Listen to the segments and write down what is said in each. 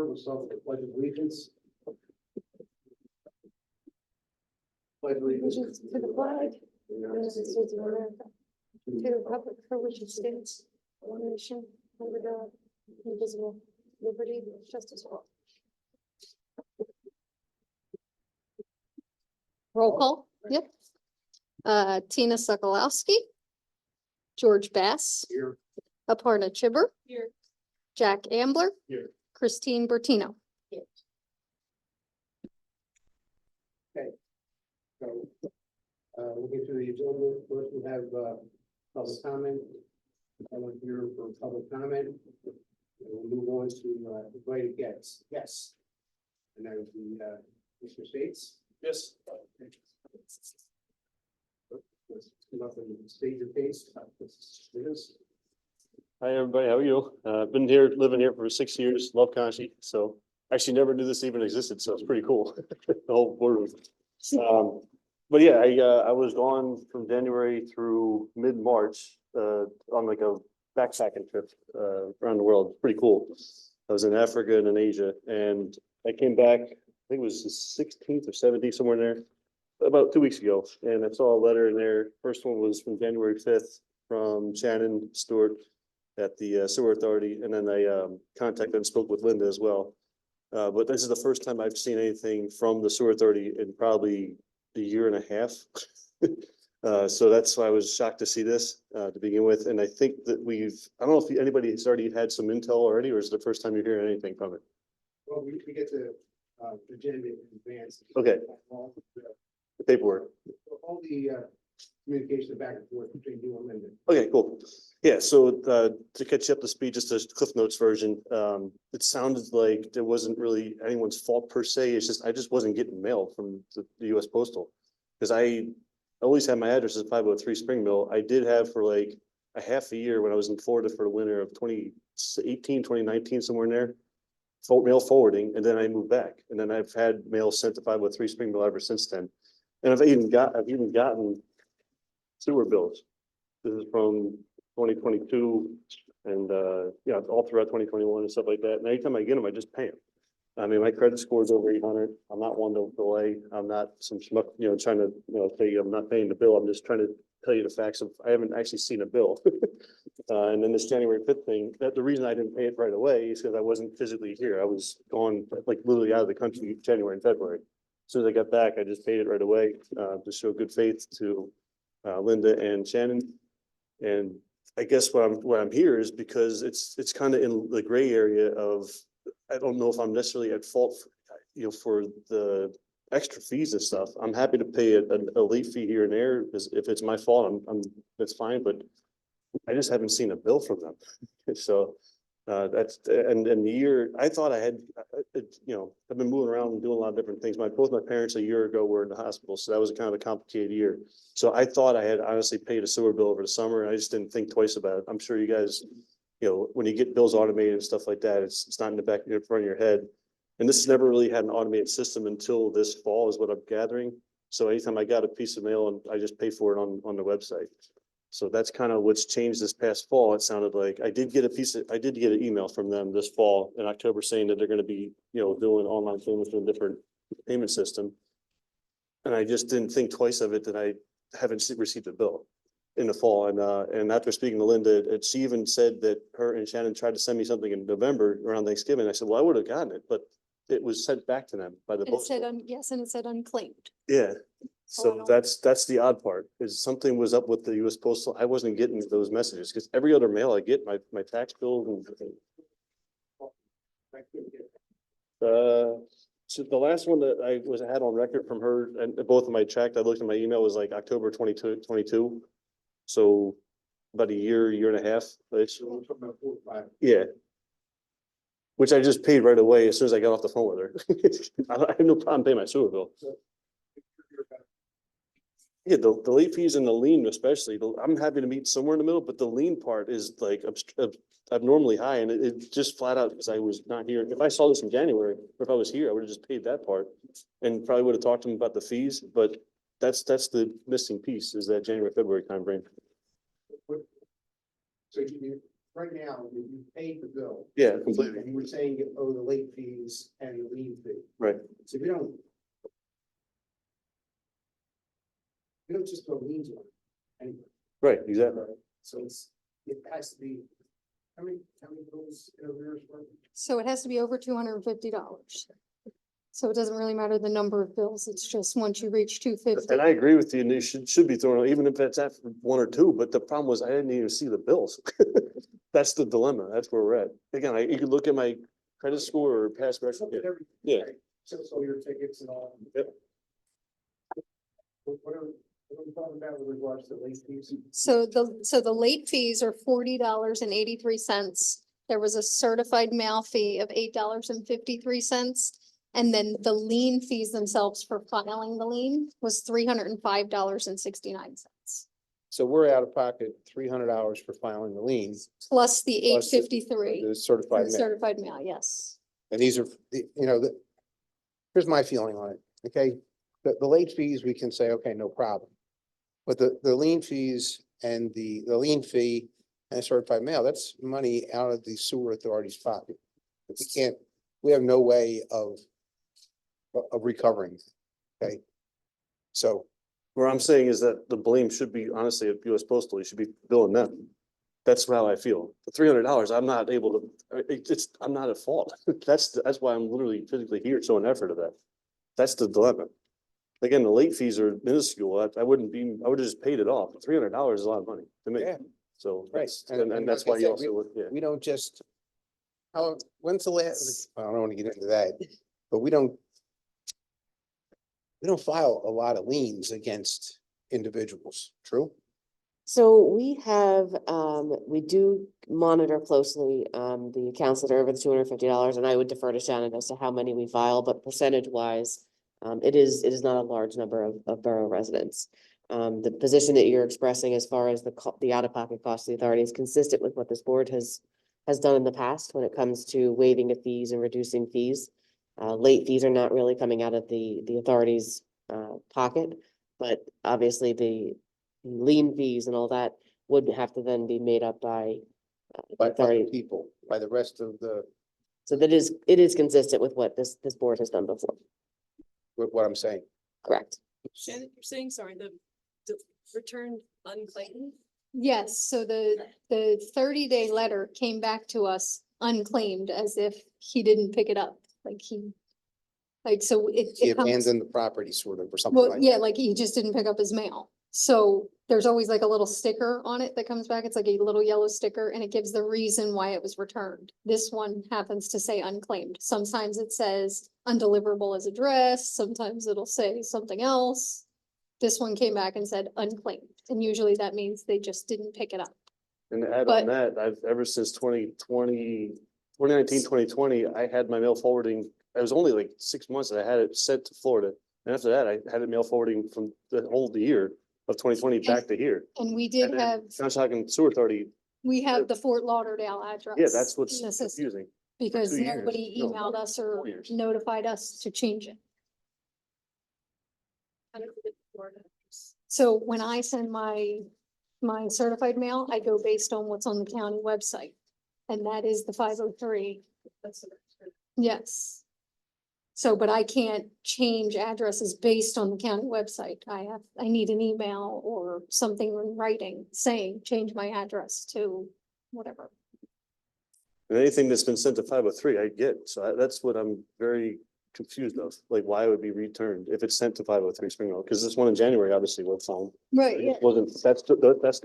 we'll start with the pledge of allegiance. Pledge allegiance Allegiance to the flag, of the United States of America, to the republic for which it stands, one nation, under God, indivisible, liberty, and justice for all. Roll call, yep. Tina Sokolowski, George Bass, here. Aparna Chibber, Here. Jack Ambler, Here. Christine Bertino. So, we'll get to the agenda. First, we have, public comment. I want to hear for public comment. And we'll move on to, invited guests. Yes. And that would be, Mr. States. Yes. Let's come up and state your case. Hi, everybody. How are you? Been here, living here for 6 years. Love Conshi. So actually never knew this even existed. So it's pretty cool. The whole boardroom. But yeah, I was gone from January through mid-March, on like a backpacking trip, around the world. Pretty cool. I was in Africa and in Asia, and I came back, I think it was the 16th or 17th, somewhere in there, about 2 weeks ago. And I saw a letter in there. First one was from January 5th from Shannon Stewart at the SORA Authority. And then I contacted and spoke with Linda as well. But this is the first time I've seen anything from the SORA Authority in probably a year and a half. So that's why I was shocked to see this to begin with. And I think that I don't know if anybody has already had some intel already, or is it the first time you're hearing anything from it? Well, we get the agenda in advance. Okay. All The paperwork. the communication back and forth between you and Linda. Okay, cool. Yeah, so to catch you up to speed, just a Cliff Notes version, it sounded like there wasn't really anyone's fault per se. It's just I just wasn't getting mail from the US Postal. Because I always had my address as 503 Spring Mill. I did have for like a half a year when I was in Florida for the winter of 2018, 2019, somewhere in there. Mail forwarding, and then I moved back. And then I've had mail sent to 503 Spring Mill ever since then. And I've even gotten sewer bills. This is from 2022 and yeah, all throughout 2021 and stuff like that. And anytime I get them, I just pay them. I mean, my credit score is over 800. I'm not one to delay. I'm not some schmuck, trying to, tell you I'm not paying the bill. I'm just trying to tell you the facts of, I haven't actually seen a bill. And then this January 5th thing, that the reason I didn't pay it right away is because I wasn't physically here. I was gone, like literally out of the country January and February. As soon as I got back, I just paid it right away, to show good faith to Linda and Shannon. And I guess what I'm here is because it's kind of in the gray area of, I don't know if I'm necessarily at fault for, for the extra fees and stuff. I'm happy to pay a late fee here and there, because if it's my fault, that's fine, but I just haven't seen a bill from them. So that's, and the year, I thought I had, I've been moving around and doing a lot of different things. Both my parents a year ago were in the hospital, so that was kind of a complicated year. So I thought I had honestly paid a sewer bill over the summer, and I just didn't think twice about it. I'm sure you guys, when you get bills automated and stuff like that, it's not in the back in front of your head. And this has never really had an automated system until this fall is what I'm gathering. So anytime I got a piece of mail, and I just pay for it on the website. So that's kind of what's changed this past fall. It sounded like I did get an email from them this fall in October saying that they're going to be, doing online payments with a different payment system. And I just didn't think twice of it that I haven't received a bill in the fall. And after speaking to Linda, she even said that her and Shannon tried to send me something in November around Thanksgiving. I said, well, I would have gotten it, but it was sent back to them by the It said, postal. yes, and it said unclaimed. Yeah. So no. that's the odd part, is something was up with the US Postal. I wasn't getting those messages because every other mail I get, my tax bill and so the last one that I had on record from her, and both of my checked, I looked at my email, was like October 22. So about a year and a half. Yeah. Which I just paid right away as soon as I got off the phone with her. I have no problem paying my sewer bill. Yeah, the late fees and the lien especially, I'm happy to meet somewhere in the middle, but the lien part is like abnormally high, and it just flat out because I was not here. If I saw this in January, or if I was here, I would have just paid that part and probably would have talked to them about the fees, but that's the missing piece, is that January, February timeframe. So you right now, you paid the bill. Yeah, completely. And you were saying you owe the late fees and the lien fee. Right. So we don't just throw liens on it. Anyway, Right, exactly. so it has to be, how many bills in arrears were? So it has to be over $250. So it doesn't really matter the number of bills. It's just once you reach 250. And I agree with you, and you should be thrown, even if it's after one or two, but the problem was I didn't even see the bills. That's the dilemma. That's where we're at. Again, you can look at my credit score or past record. Look at everything, Yeah. right? So your tickets and all. Yep. What are we talking about with regards to late fees? So the late fees are $40.83. There was a certified mail fee of $8.53. And then the lien fees themselves for filing the lien was $305.69. So we're out of pocket $300 for filing the liens, Plus the Plus the- $853 the for certified the mail. certified mail, yes. And these are, here's my feeling on it, okay? The late fees, we can say, okay, no problem. But the lien fees and the lien fee and certified mail, that's money out of the sewer authority's pocket. We have no way of recovering, okay? So, Where I'm saying is that the blame should be honestly at US Postal. You should be billing them. That's how I feel. The $300, I'm not able to, I'm not at fault. That's why I'm literally physically here showing effort of that. That's the dilemma. Again, the late fees are minuscule. I would have just paid it off. $300 is a lot of money to me. yeah, So Right. that's, and that's like I why you said, also, yeah. we don't just, when's the last, I don't want to get into that, but we don't file a lot of liens against individuals, true? So we do monitor closely, the accounts that are over the $250, and I would defer to Shannon as to how many we file, but percentage wise, it is not a large number of borough residents. The position that you're expressing as far as the out-of-pocket cost of the authority is consistent with what this board has done in the past when it comes to waiving of fees and reducing fees. Late fees are not really coming out of the authority's pocket, but obviously the lien fees and all that would have to then be made up by By the authority. people, by the rest of So it is consistent with what this board has done before, with what I'm saying. correct? Shannon, you're saying, sorry, the return unclaimed? Yes, so the 30-day letter came back to us unclaimed as if he didn't pick it up, so He it comes. abandoned the property sort of, or something Well, like yeah, that. like he just didn't pick up his mail. So there's always like a little sticker on it that comes back. It's like a little yellow sticker and it gives the reason why it was returned. This one happens to say unclaimed. Sometimes it says undeliverable as addressed. Sometimes it'll say something else. This one came back and said unclaimed. And usually that means they just didn't pick it up. And to add But- on that, I've ever since 2020, I had my mail forwarding. It was only like 6 months that I had it sent to Florida. And after that, I had it mail forwarding from the whole year of 2020 back to here. And we did And then have, Conshohocken Sewer Authority, we have the Fort Lauderdale address. yeah, that's what's in the system confusing. Because 2 years. nobody No, emailed us or 4 years. notified us to change it. How did we get the Florida address? So when I send my certified mail, I go based on what's on the county website. And that is the 503. That's the return. Yes. So, but I can't change addresses based on the county website. I need an email or something in writing saying, change my address to whatever. And anything that's been sent to 503, I get. So that's what I'm very confused of, like why it would be returned if it's sent to 503 Springville, because this one in January obviously was fine. Right, It wasn't, that's the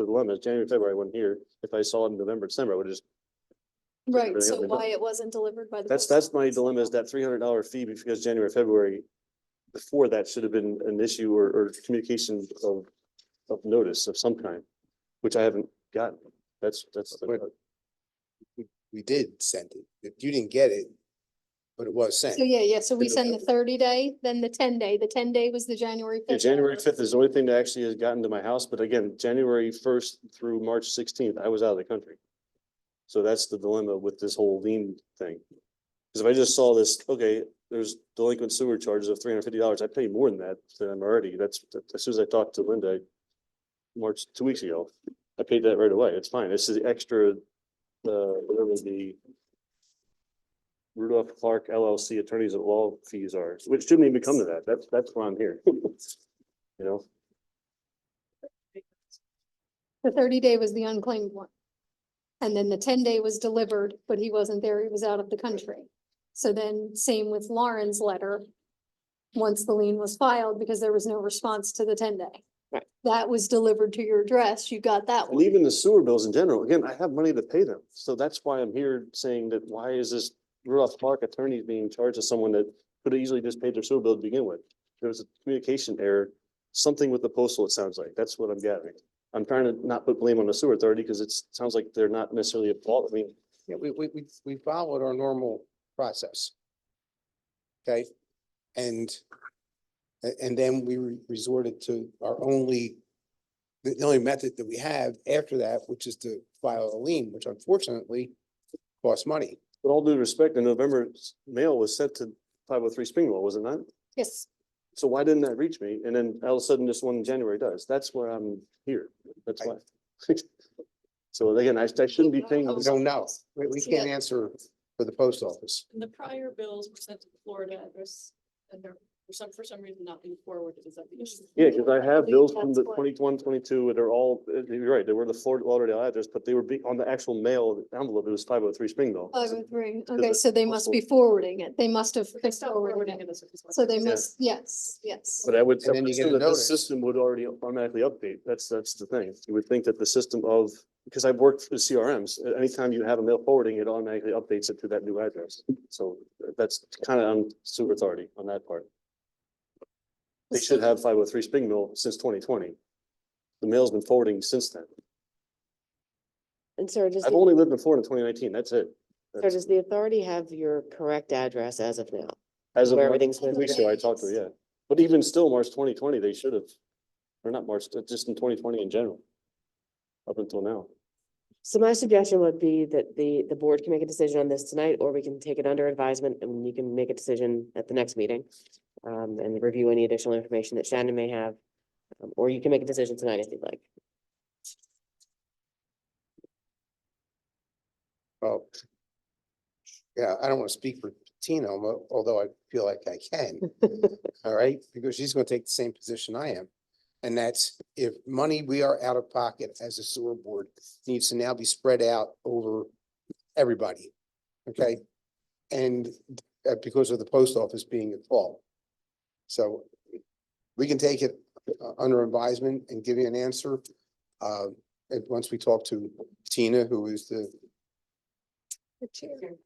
dilemma. It's January, February, I wasn't here. If I saw it in November, December, I would have just, right. everything So else we why don't. it wasn't delivered by the. that's post my office. dilemma is that $300 fee because January, February. Before that should have been an issue or communication of notice of some kind, which I haven't gotten. That's We did send it. If you didn't get it, but it was sent. So yeah, so we In send the 30-day, then the 10-day. The 10-day was the January. Yeah, 5th. January 5th is the only thing that actually has gotten to my house, but again, January 1st through March 16th, I was out of the country. So that's the dilemma with this whole lien thing. Because if I just saw this, okay, there's delinquent sewer charges of $350, I pay more than that to them already. That's, as soon as I talked to Linda, 2 weeks ago, I paid that right away. It's fine. This is extra whatever the Rudolph Clark LLC attorneys at law fees are, which shouldn't even come to that. That's why I'm here. You know, The 30-day was the unclaimed one. And then the 10-day was delivered, but he wasn't there, he was out of the country. So then same with Lauren's letter. Once the lien was filed, because there was no response to the 10-day. Right. That was delivered to your address, you got that and one. even the sewer bills in general, again, I have money to pay them. So that's why I'm here saying that why is this Rudolph Clark attorney being charged as someone that could have easily just paid their sewer bill to begin with? There was a communication error, something with the postal, it sounds like. That's what I'm gathering. I'm trying to not put blame on the sewer authority because it sounds like they're not necessarily at fault. I mean, Yeah, we followed our normal process. Okay, and then we resorted to our the only method that we have after that, which is to file a lien, which unfortunately costs money. with all due respect, the November mail was sent to 503 Springwell, was it not? Yes, So why didn't that reach me? And then all of a sudden this one in January does. That's where I'm here. That's why. So again, I shouldn't be paying. We don't know. We can't answer for the post office. And the prior bills were sent to the Florida address and they're for some reason not being forwarded. Is that the issue? Yeah, because I have bills from the That's what- 21, 22, and they're all, you're right, they were the Florida Lauderdale address, but they were on the actual mail envelope, it was 503 Springville. okay, so they must be forwarding it, they must have They fixed stopped forwarding forwarding it, it. as a- so they Yeah. must, yes. But I would And then you get a assume that the notice. system would already automatically update. That's the thing. You would think that the system of, because I've worked for CRMs, anytime you have a mail forwarding, it automatically updates it to that new address. So that's kind of on sewer authority on that part. They should have 503 Springville since 2020. The mail's been forwarding since then. And sir, does I've the, only lived in Florida in 2019. That's it. sir, does the authority have your correct address as of now? As of where March, everything's 2 been weeks ago, I talked to her, yeah. But even still, March 2020, they should have, or not March, just in 2020 in general. Up until now. So my suggestion would be that the board can make a decision on this tonight, or we can take it under advisement and you can make a decision at the next meeting. And review any additional information that Shannon may have, or you can make a decision tonight if you'd like. Well, yeah, I don't want to speak for Tina, although I feel like I can. All right, because she's going to take the same position I am. And that's if money we are out of pocket as a sewer board needs to now be spread out over everybody. Okay? And because of the post office being at fault. So we can take it under advisement and give you an answer. And once we talk to Tina, who is the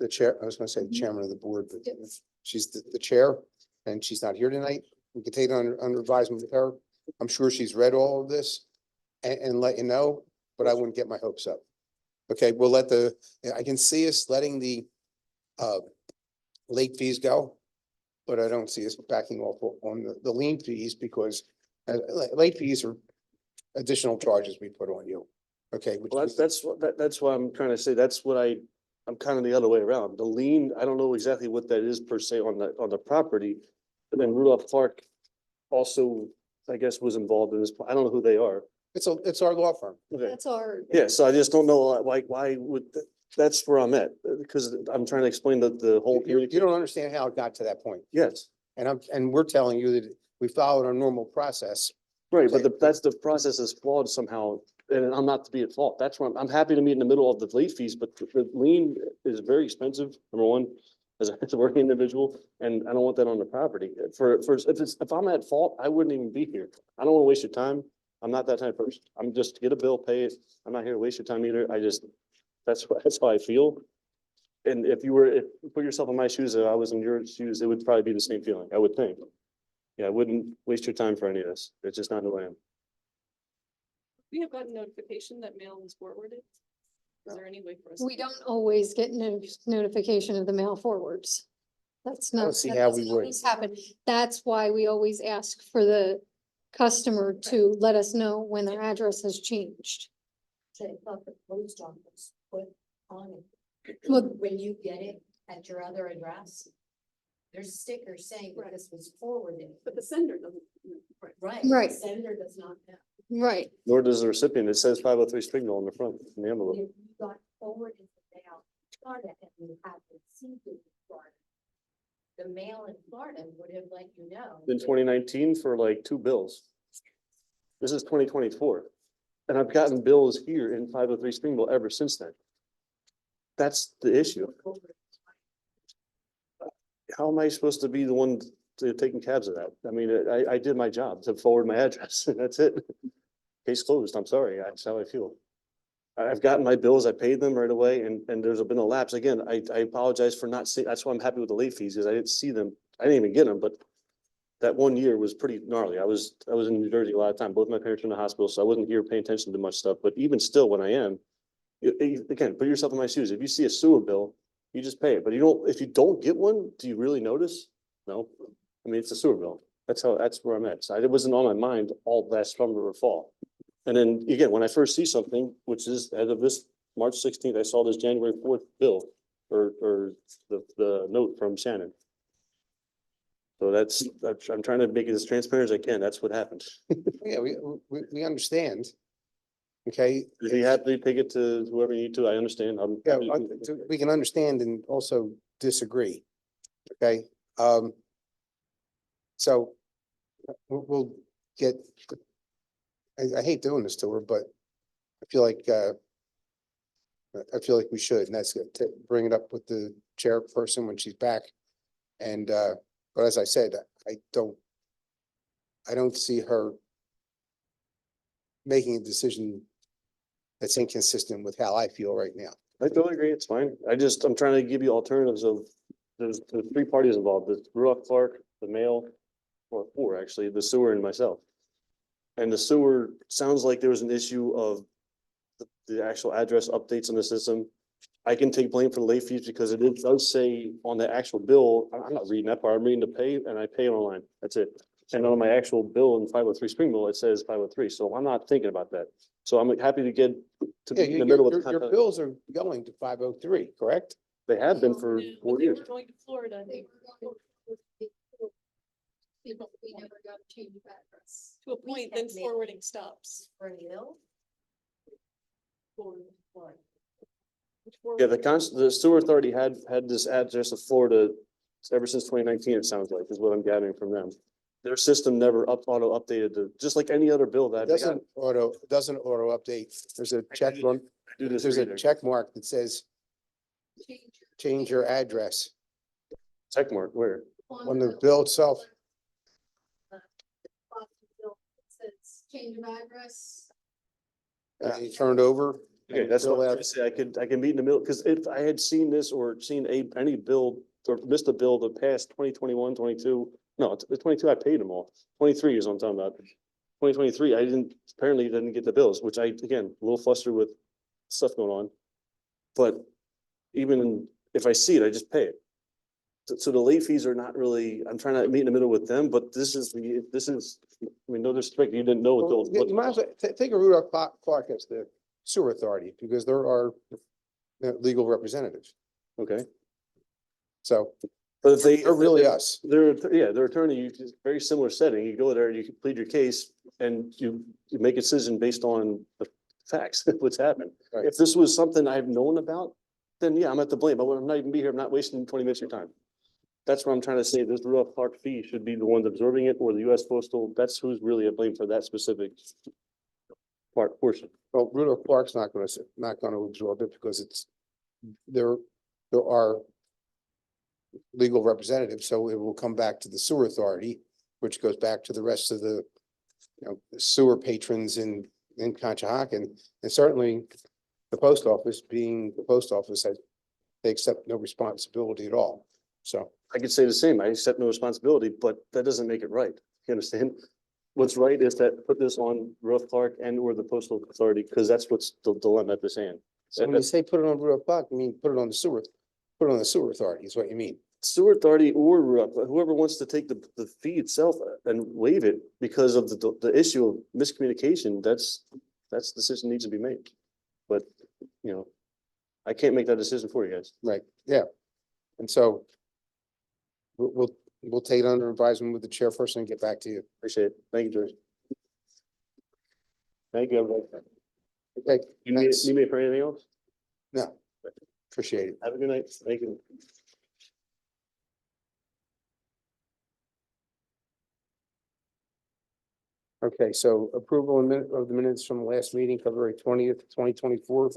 chair, I was gonna say the chairman of the board, but Yes. she's the chair and she's not here tonight. We can take it under advisement with her. I'm sure she's read all of this and let you know, but I wouldn't get my hopes up. Okay, we'll I can see us letting the late fees go, but I don't see us backing off on the lien fees because late fees are additional charges we put on you. Okay. which Well, we- that's why I'm trying to say, I'm kind of the other way around. The lien, I don't know exactly what that is per se on the property. But then Rudolph Clark also, I guess, was involved in this. I don't know who they are. It's our law firm. Okay. That's our. Yeah, so I just don't know, like, why would, that's where I'm at, because I'm trying to explain the whole. You don't understand how it got to that point. Yes, And we're telling you that we followed our normal process. right, but that's the process is flawed somehow, and I'm not to be at fault. That's why I'm happy to meet in the middle of the late fees, but the lien is very expensive, number one, as a working individual, and I don't want that on the property. If I'm at fault, I wouldn't even be here. I don't want to waste your time. I'm not that type of person. I'm just get a bill, pay it. I'm not here to waste your time either. That's how I feel. And if put yourself in my shoes, if I was in your shoes, it would probably be the same feeling, I would think. Yeah, I wouldn't waste your time for any of this. It's just not who I am. We have gotten notification that mail was forwarded. Is there any way for us? We don't always get notification of the mail forwards. That's I not. don't see that how doesn't we would. always happen. That's why we always ask for the customer to let us know when their address has changed. Say, thought the post office put on it, Well, when you get it at your other address. There's a sticker saying that this was forwarded, But the sender doesn't. right? Right. The Sender does not know. right, Nor does the recipient. It says 503 Springville on the front, in the envelope. If you got forwarded the Florida and you have received it in Florida. The mail in Florida would have let you know. In 2019 for like 2 bills. This is 2024. And I've gotten bills here in 503 Springville ever since then. That's the issue. How am I supposed to be the one taking cabs of that? I mean, I did my job to forward my address. That's it. Case closed. I'm sorry. That's how I feel. I've gotten my bills. I paid them right away and there's been a lapse. Again, I apologize for not seeing, that's why I'm happy with the late fees because I didn't see them. I didn't even get them, but that 1 year was pretty gnarly. I was in New Jersey a lot of time. Both my parents were in the hospital, so I wasn't here paying attention to much stuff. But even still, when I am, again, put yourself in my shoes. If you see a sewer bill, you just pay it. But if you don't get one, do you really notice? No. I mean, it's a sewer bill. That's where I'm at. So it wasn't on my mind all last summer or fall. And then again, when I first see something, which is as of this March 16th, I saw this January 4th bill or the note from Shannon. So I'm trying to make it as transparent as I can. That's what happened. Yeah, we understand. Okay, If you have to take it to whoever you need to, I understand. yeah, we can understand and also disagree. Okay, so we'll get, I hate doing this to her, but I feel like we should, and that's to bring it up with the chairperson when she's back. And, but as I said, I don't see her making a decision that's inconsistent with how I feel right now. I totally agree. It's fine. I'm trying to give you alternatives of, there's 3 parties involved, the Borough of Clark, the mail, or 4 actually, the sewer and myself. And the sewer sounds like there was an issue of the actual address updates in the system. I can take blame for the late fees because it does say on the actual bill, I'm not reading that part, I'm reading the pay and I pay online. That's it. And on my actual bill in 503 Springville, it says 503. So I'm not thinking about that. So I'm happy to get to Yeah, be in the middle of the your contract. bills are going to 503, correct? They have been for Yeah, 4 but they years. were going to Florida. They were going to- we never got a change of address. To a point, then sent mail. forwarding stops. For Hill. Florida. Yeah, the sewer authority had this address of Florida ever since 2019, it sounds like, is what I'm gathering from them. Their system never auto updated just like any other bill that they got. Doesn't auto update. There's a check on, Do this there's a reader. check mark that says change your address Check mark, where? on the bill itself. It says change of address. You turned over. Okay, and that's fill what out- I say. I can meet in the middle, because if I had seen this or seen any bill or missed a bill the past 2021, 22, no, the 22, I paid them all. 23 is what I'm talking about. 2023, apparently didn't get the bills, which again, a little flustered with stuff going on. But even if I see it, I just pay it. So the late fees are not really, I'm trying to meet in the middle with them, but this is, I mean, no disrespect, you didn't know Well, until. You might as well take a Rudolph Clark as the sewer authority because there are legal representatives. Okay, So but if they're really us. Their attorney, very similar setting, you go there, you can plead your case and you make a decision based on the facts, what's happened. Right. If this was something I've known about, then yeah, I'm at the blame, but I'm not even be here, I'm not wasting 20 minutes of your time. That's what I'm trying to say, this Rudolph Clark fee should be the ones absorbing it, or the US Postal, that's who's really at blame for that specific portion. Well, Rudolph Clark's not going to absorb it because there are legal representatives, so it will come back to the sewer authority, which goes back to the rest of the sewer patrons in Conshohocken, and certainly the post office, being the post office, they accept no responsibility at all. So I could say the same, I accept no responsibility, but that doesn't make it right, you understand? What's right is that put this on Rudolph Clark and or the postal authority, because that's what's the dilemma at this end. when you say put it on Rudolph Clark, you mean put it on the sewer authority is what you mean. Sewer authority or whoever wants to take the fee itself and waive it because of the issue of miscommunication, that's the decision needs to be made. But, I can't make that decision for you guys. Right, yeah. And so we'll take it under advisement with the chairperson and get back to you. Appreciate it. Thank you, George. Thank you, everybody. Okay, You need thanks. me for anything else? No. Appreciate it. Have a good night. Thank you. Okay, so approval of the minutes from the last meeting, February 20th, 2024.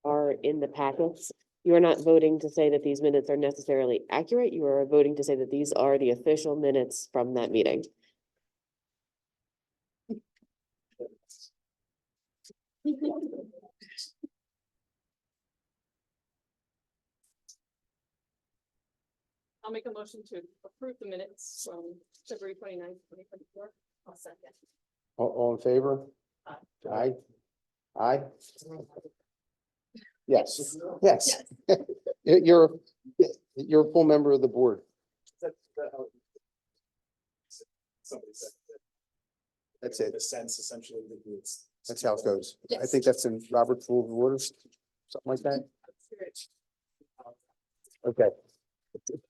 Are in the packets. You are not voting to say that these minutes are necessarily accurate. You are voting to say that these are the official minutes from that meeting. I'll make a motion to approve the minutes from February 29th, 2024. I'll second. All in favor? Aye. Aye? Aye? Yes, yes. You're, you're a full member of the board. Somebody said That's it. the sense essentially that it's. That's how it goes. I Yes. think that's in Robert's Rule of Orders, something like that. Okay.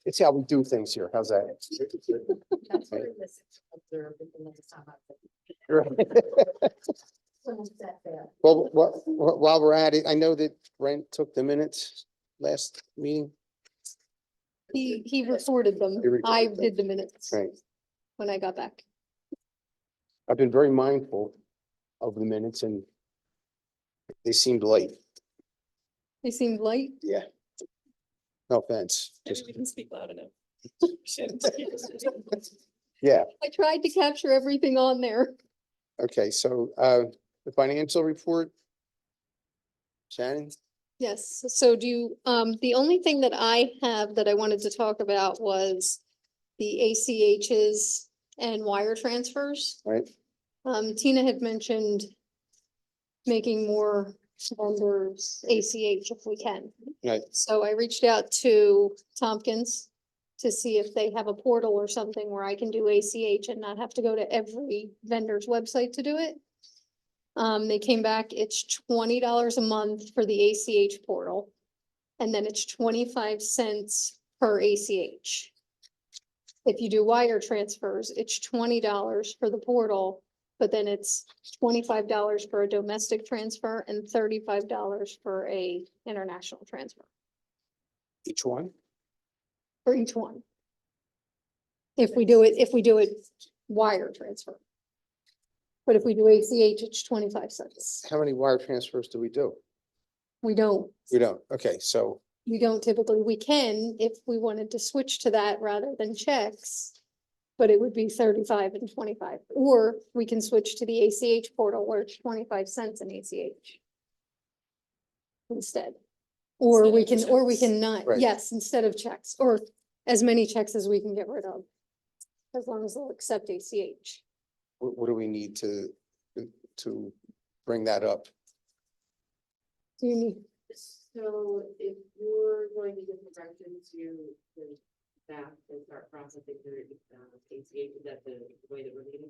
It's how we do things here. How's that? That's what it was observed at the next time. Someone said that. Well, while we're at it, I know that Brent took the minutes last meeting. He recorded them. He recorded I them. did the minutes Right. when I got back. I've been very mindful of the minutes and they seemed light. They seemed light. Yeah. No offense. Maybe Just, we can speak loud enough. yeah. I tried to capture everything on there. Okay, so the financial report. Shannon? Yes, so do you, the only thing that I have that I wanted to talk about was the ACHs and wire transfers. Right. Tina had mentioned making more vendors ACH if we can. Right. So I reached out to Tompkins to see if they have a portal or something where I can do ACH and not have to go to every vendor's website to do it. They came back, it's $20 a month for the ACH portal. And then it's 25 cents per ACH. If you do wire transfers, it's $20 for the portal, but then it's $25 for a domestic transfer and $35 for a international transfer Each one? for each one. If we do it wire transfer. But if we do ACH, it's 25 cents. How many wire transfers do we do? We don't Okay, so, typically, we can if we wanted to switch to that rather than checks. But it would be 35 and 25, or we can switch to the ACH portal where it's 25 cents in ACH. Instead. Or we can not, Right. yes, instead of checks, or as many checks as we can get rid of. As long as they'll accept ACH. what do we need to bring that up? Do you need, So if you're going to give direction to the staff and start processing their ACH, is that the way that we're leading?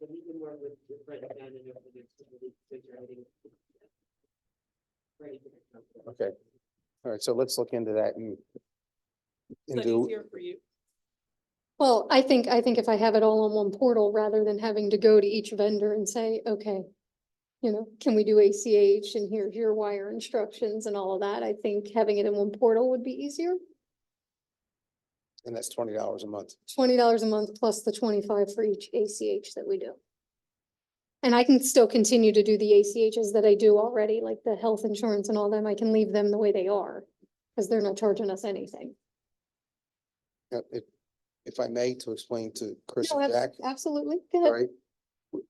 So we can work with Brett and Shannon over the next couple of weeks to figure everything. Ready for next month. Okay. All right, so let's look into that and Is that do, easier for you? well, I think if I have it all on one portal rather than having to go to each vendor and say, okay. You know, can we do ACH and here's your wire instructions and all of that? I think having it in one portal would be easier. and that's $20 a month. $20 a month plus the 25 for each ACH that we do. And I can still continue to do the ACHs that I do already, like the health insurance and all them. I can leave them the way they are. Because they're not charging us anything. If I may, to explain to Chris No, and Jack, absolutely. Go all ahead. right?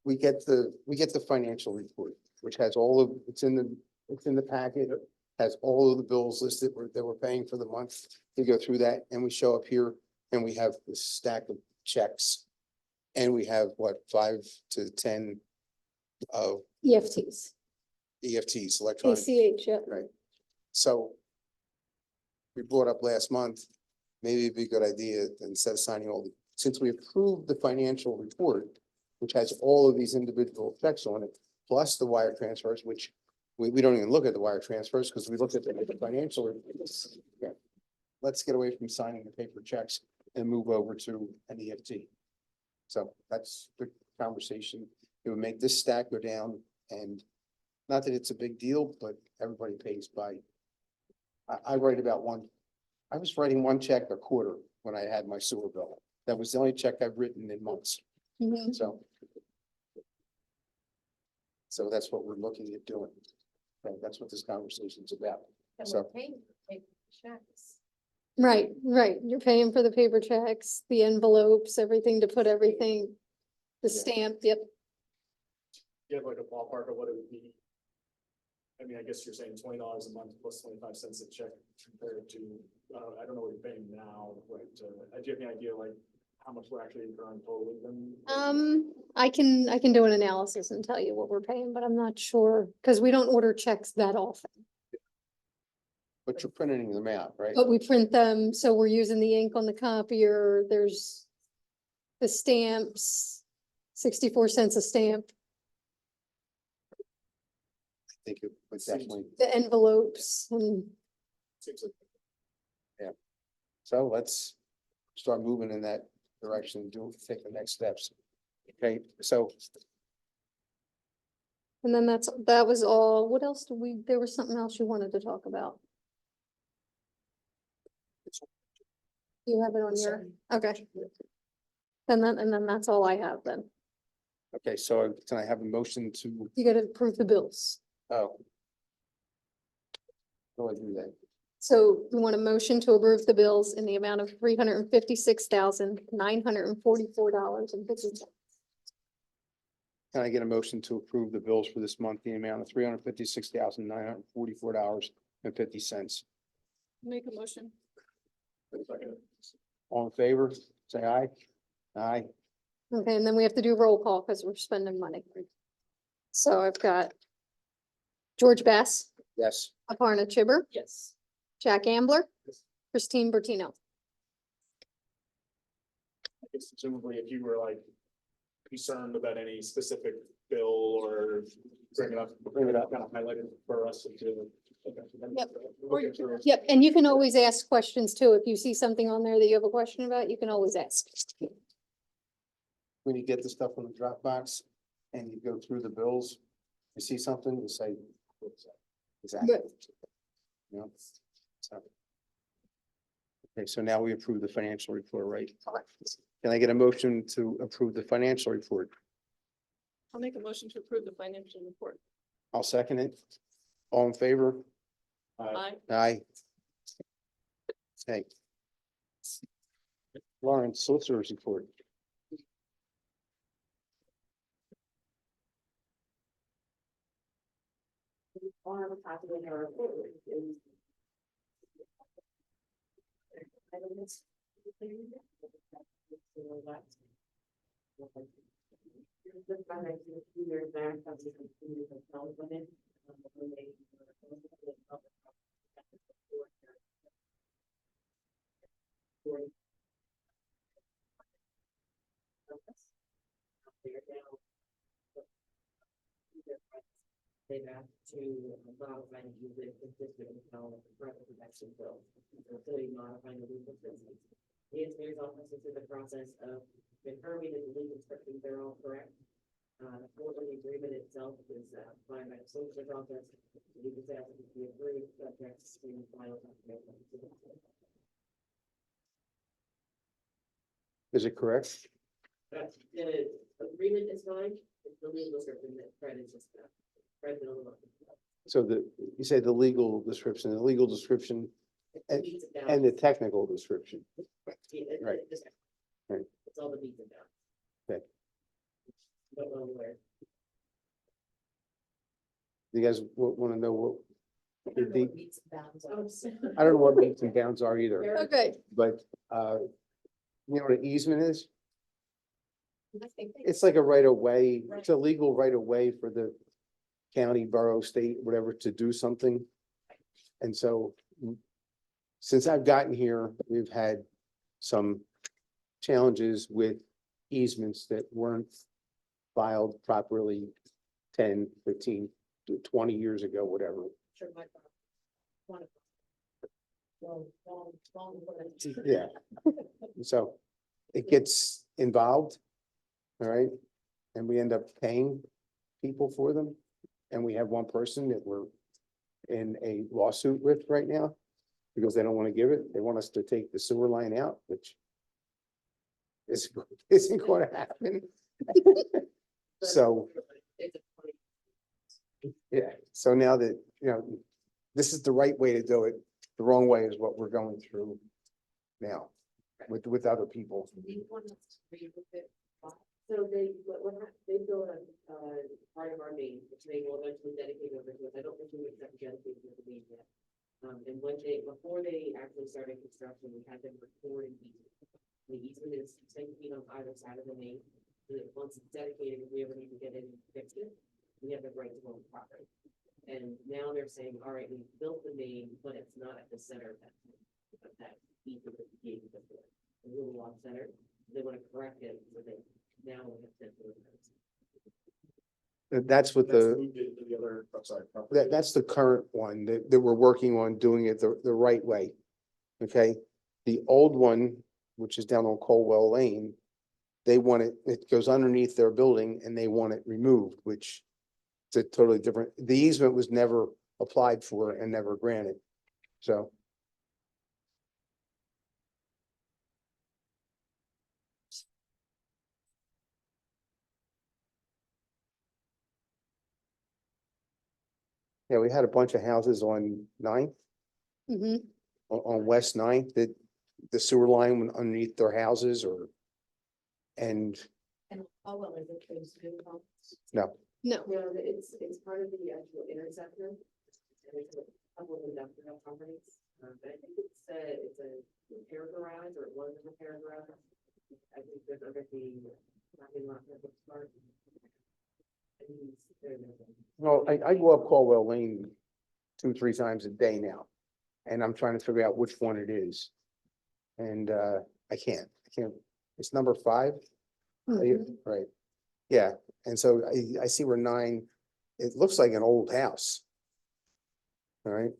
We get the financial report, which has all of, it's in the packet, has all of the bills listed that we're paying for the month. We go through that and we show up here and we have this stack of checks. And we have 5 to 10 of EFTs, EFTs, electronic. ACH, yeah. Right. So we brought up last month, maybe it'd be a good idea that instead of signing since we approved the financial report, which has all of these individual checks on it, plus the wire transfers, which we don't even look at the wire transfers because we look at the financial reports. Yeah. Let's get away from signing the paper checks and move over to an EFT. So that's the conversation. It would make this stack go down, and not that it's a big deal, but everybody pays by. I write about one, I was writing one check a quarter when I had my sewer bill. That was the only check I've written in months, Mhm. so. So that's what we're looking at doing. Okay, that's what this conversation's about. And So- we're paying for paper checks. Right, right. You're paying for the paper checks, the envelopes, everything to put everything, the Yeah. stamp, yep. You have like a ballpark of what it would be? I mean, I guess you're saying $20 a month plus 25 cents a check compared to, I don't know what you're paying now, right? Do you have any idea like how much we're actually incurring totally then? I can do an analysis and tell you what we're paying, but I'm not sure, because we don't order checks that often. But you're printing them out, right? But we print them, so we're using the ink on the copier, there's the stamps, 64 cents a stamp, I think it would definitely, the envelopes, and Seems like so let's start moving in that direction, take the next steps. Okay, so and then that was all. What else did we, there was something else you wanted to talk about? You have it on your, okay. And then that's all I have then. okay, so can I have a motion to, You gotta approve the bills. oh. Go ahead and do that. So we want a motion to approve the bills in the amount of $356,944.50. Can I get a motion to approve the bills for this month, in the amount of $356,944.50? Make a motion. All in favor, say aye. Aye. Okay, and then we have to do roll call because we're spending money. So I've got George Bass, Yes. Aparna Chibber, Yes. Jack Ambler, Christine Bertino. I guess presumably if you were like concerned about any specific bill or bring it up, kind of highlight it for us to. Okay. Yep. Look at your- Yep, and you can always ask questions too. If you see something on there that you have a question about, you can always ask. When you get the stuff on the Dropbox and you go through the bills, you see something, you say. "What's that?" Exactly. You know, so. Okay, so now we approve the financial report, right? Can I get a motion to approve the financial report? I'll make a motion to approve the financial report. I'll second it. All in favor? Aye. Aye. Okay. Lawrence, solicitor's report. They've asked to modify and use it consistent with how the private protection bill, including modifying the legal systems. The engineer's office is in the process of confirming that the legal descriptions are all correct. For the agreement itself is filed by the solicitor's office. The legal staff is to be approved, subject to final confirmation. Is it correct? The agreement is fine, it's the legal description that Fred is just, Fred will look. So you say the legal description and the technical description. Right. Right. It's all the meat and bounds. Okay. Don't know where. You guys want to know what? I don't know what meets and bounds are. I don't know what meets and bounds are either, Okay. but you know what an easement is? I think they- It's like a right of way. It's a legal right of way for the county, borough, state, whatever, to do something. And so since I've gotten here, we've had some challenges with easements that weren't filed properly 10, 15, 20 years ago, whatever. Sure, my problem. One of them. Long, long, long. Yeah. So it gets involved all right? And we end up paying people for them. And we have one person that we're in a lawsuit with right now because they don't want to give it. They want us to take the sewer line out, which isn't going to happen. So, yeah, so now that, this is the right way to do it. The wrong way is what we're going through now with other people. So they built part of our main, which they will eventually dedicate over to us. I don't think we would accept dedicated to the main yet. And before they actually started construction, we had them record an easement. The easement is 10 feet on either side of the main. So that once it's dedicated, if we ever need to get in and fix it, we have the right to own the property. And now they're saying, all right, we built the main, but it's not at the center of that easement that we gave you before. A little off center. They want to correct it so that now we have to. That's what That's the, moved it to the other, I'm sorry. property. that's the current one that we're working on doing it the right way. Okay, the old one, which is down on Colwell Lane, they want it goes underneath their building and they want it removed, which is a totally different, the easement was never applied for and never granted. So. Yeah, we had a bunch of houses on Ninth, Mhm. on West Ninth, that the sewer line went underneath their houses and And well, is it close to the home? no, No, No, it's part of the actual intersection. And it's a couple of industrial properties. But I think it's a repair garage, or it was a repair garage. I think there's under the parking lot that looks smart. well, I go up Colwell Lane 2-3 times a day now. And I'm trying to figure out which one it is. And I can't, it's number 5. Mhm. Right, yeah, and so I see where 9, it looks like an old house. All right,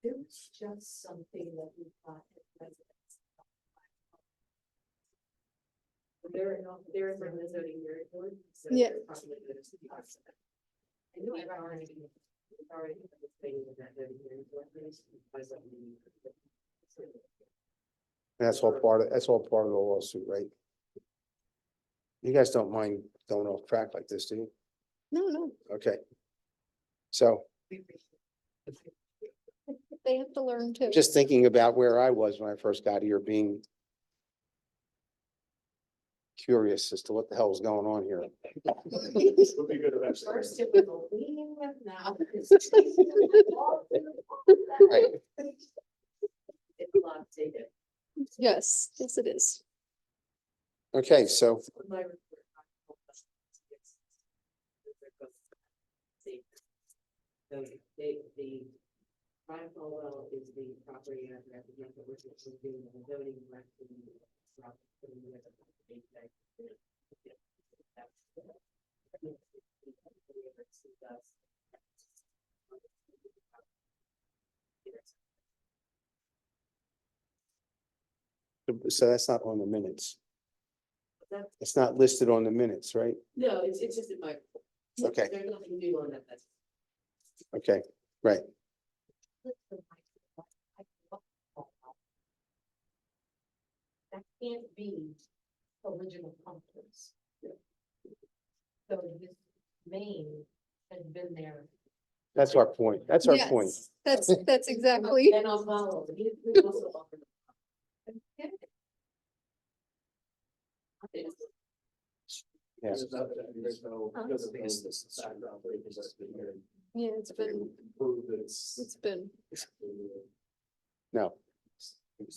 It was just something that we thought. They're from the zoning hearing board. So Yeah. they're probably good to be honest. I know I've already participated in that zoning hearing board. that's all part of the lawsuit, right? You guys don't mind going off track like this, do you? no, Okay. So they have to learn too. just thinking about where I was when I first got here, being curious as to what the hell is going on here. Would be good eventually. First it was a lean with now. Right. It's a lot to take it. Yes, yes, it is. Okay, so My report. So the prime well is the property and that we're doing the zoning. so that's not on the minutes. That's- It's not listed on the minutes, right? No, it's just in my. Okay. There's nothing new on that. That's. Okay, right. That can't be original pumpkins. So this main has been there. That's our point. That's our point. Yes, that's exactly. And I'll follow. We also offer. Yeah. There's no, because of this background, because that's been here. Yeah, it's been, Prove that it's. it's been, No, We've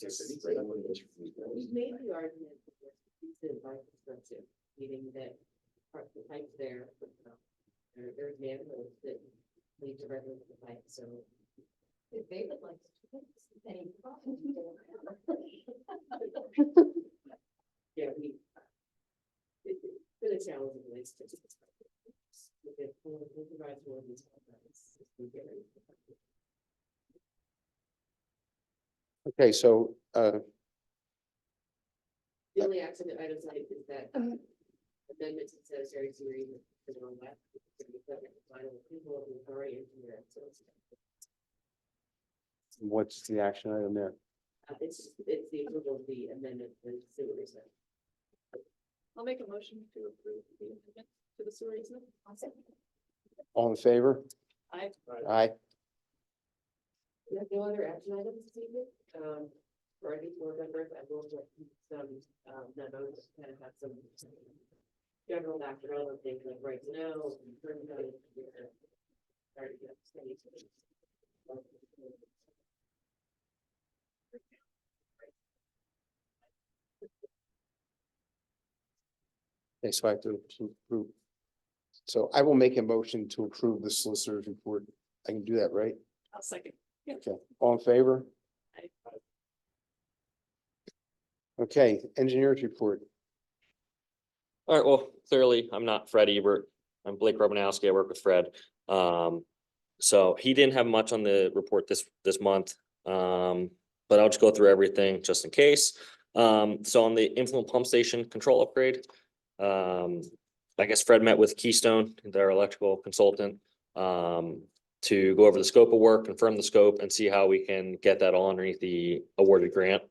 made the argument that it's been by construction, meaning that part of the pipe there, there's manholes that lead directly to the pipe, so. If they would like to fix any problem. Yeah, it's been a challenge in the last 6 months. We'll provide more detail. okay, so The only action that items like is that. Um, amendment to sanitary sewer easement to the west. To be subject to final approval of the authority engineer and solicitor. What's the action item there? It's the approval of the amendment to the sewer easement. I'll make a motion to approve the amendment to the sewer easement. All in favor? I, Aye. We have no other action items this evening. For any board members, I will get some, memos, kind of have some general background on things like right to know. Okay, so I have to approve. So I will make a motion to approve the solicitor's report. I can do that, right? I'll second. Okay, all in favor? Aye. Okay, engineer's report. All right, well, clearly, I'm not Fred Ebert. I'm Blake Romanowski. I work with Fred. So he didn't have much on the report this month. But I'll just go through everything just in case. So on the influent pump station control upgrade, I guess Fred met with Keystone, their electrical consultant, to go over the scope of work, confirm the scope, and see how we can get that all underneath the awarded grant.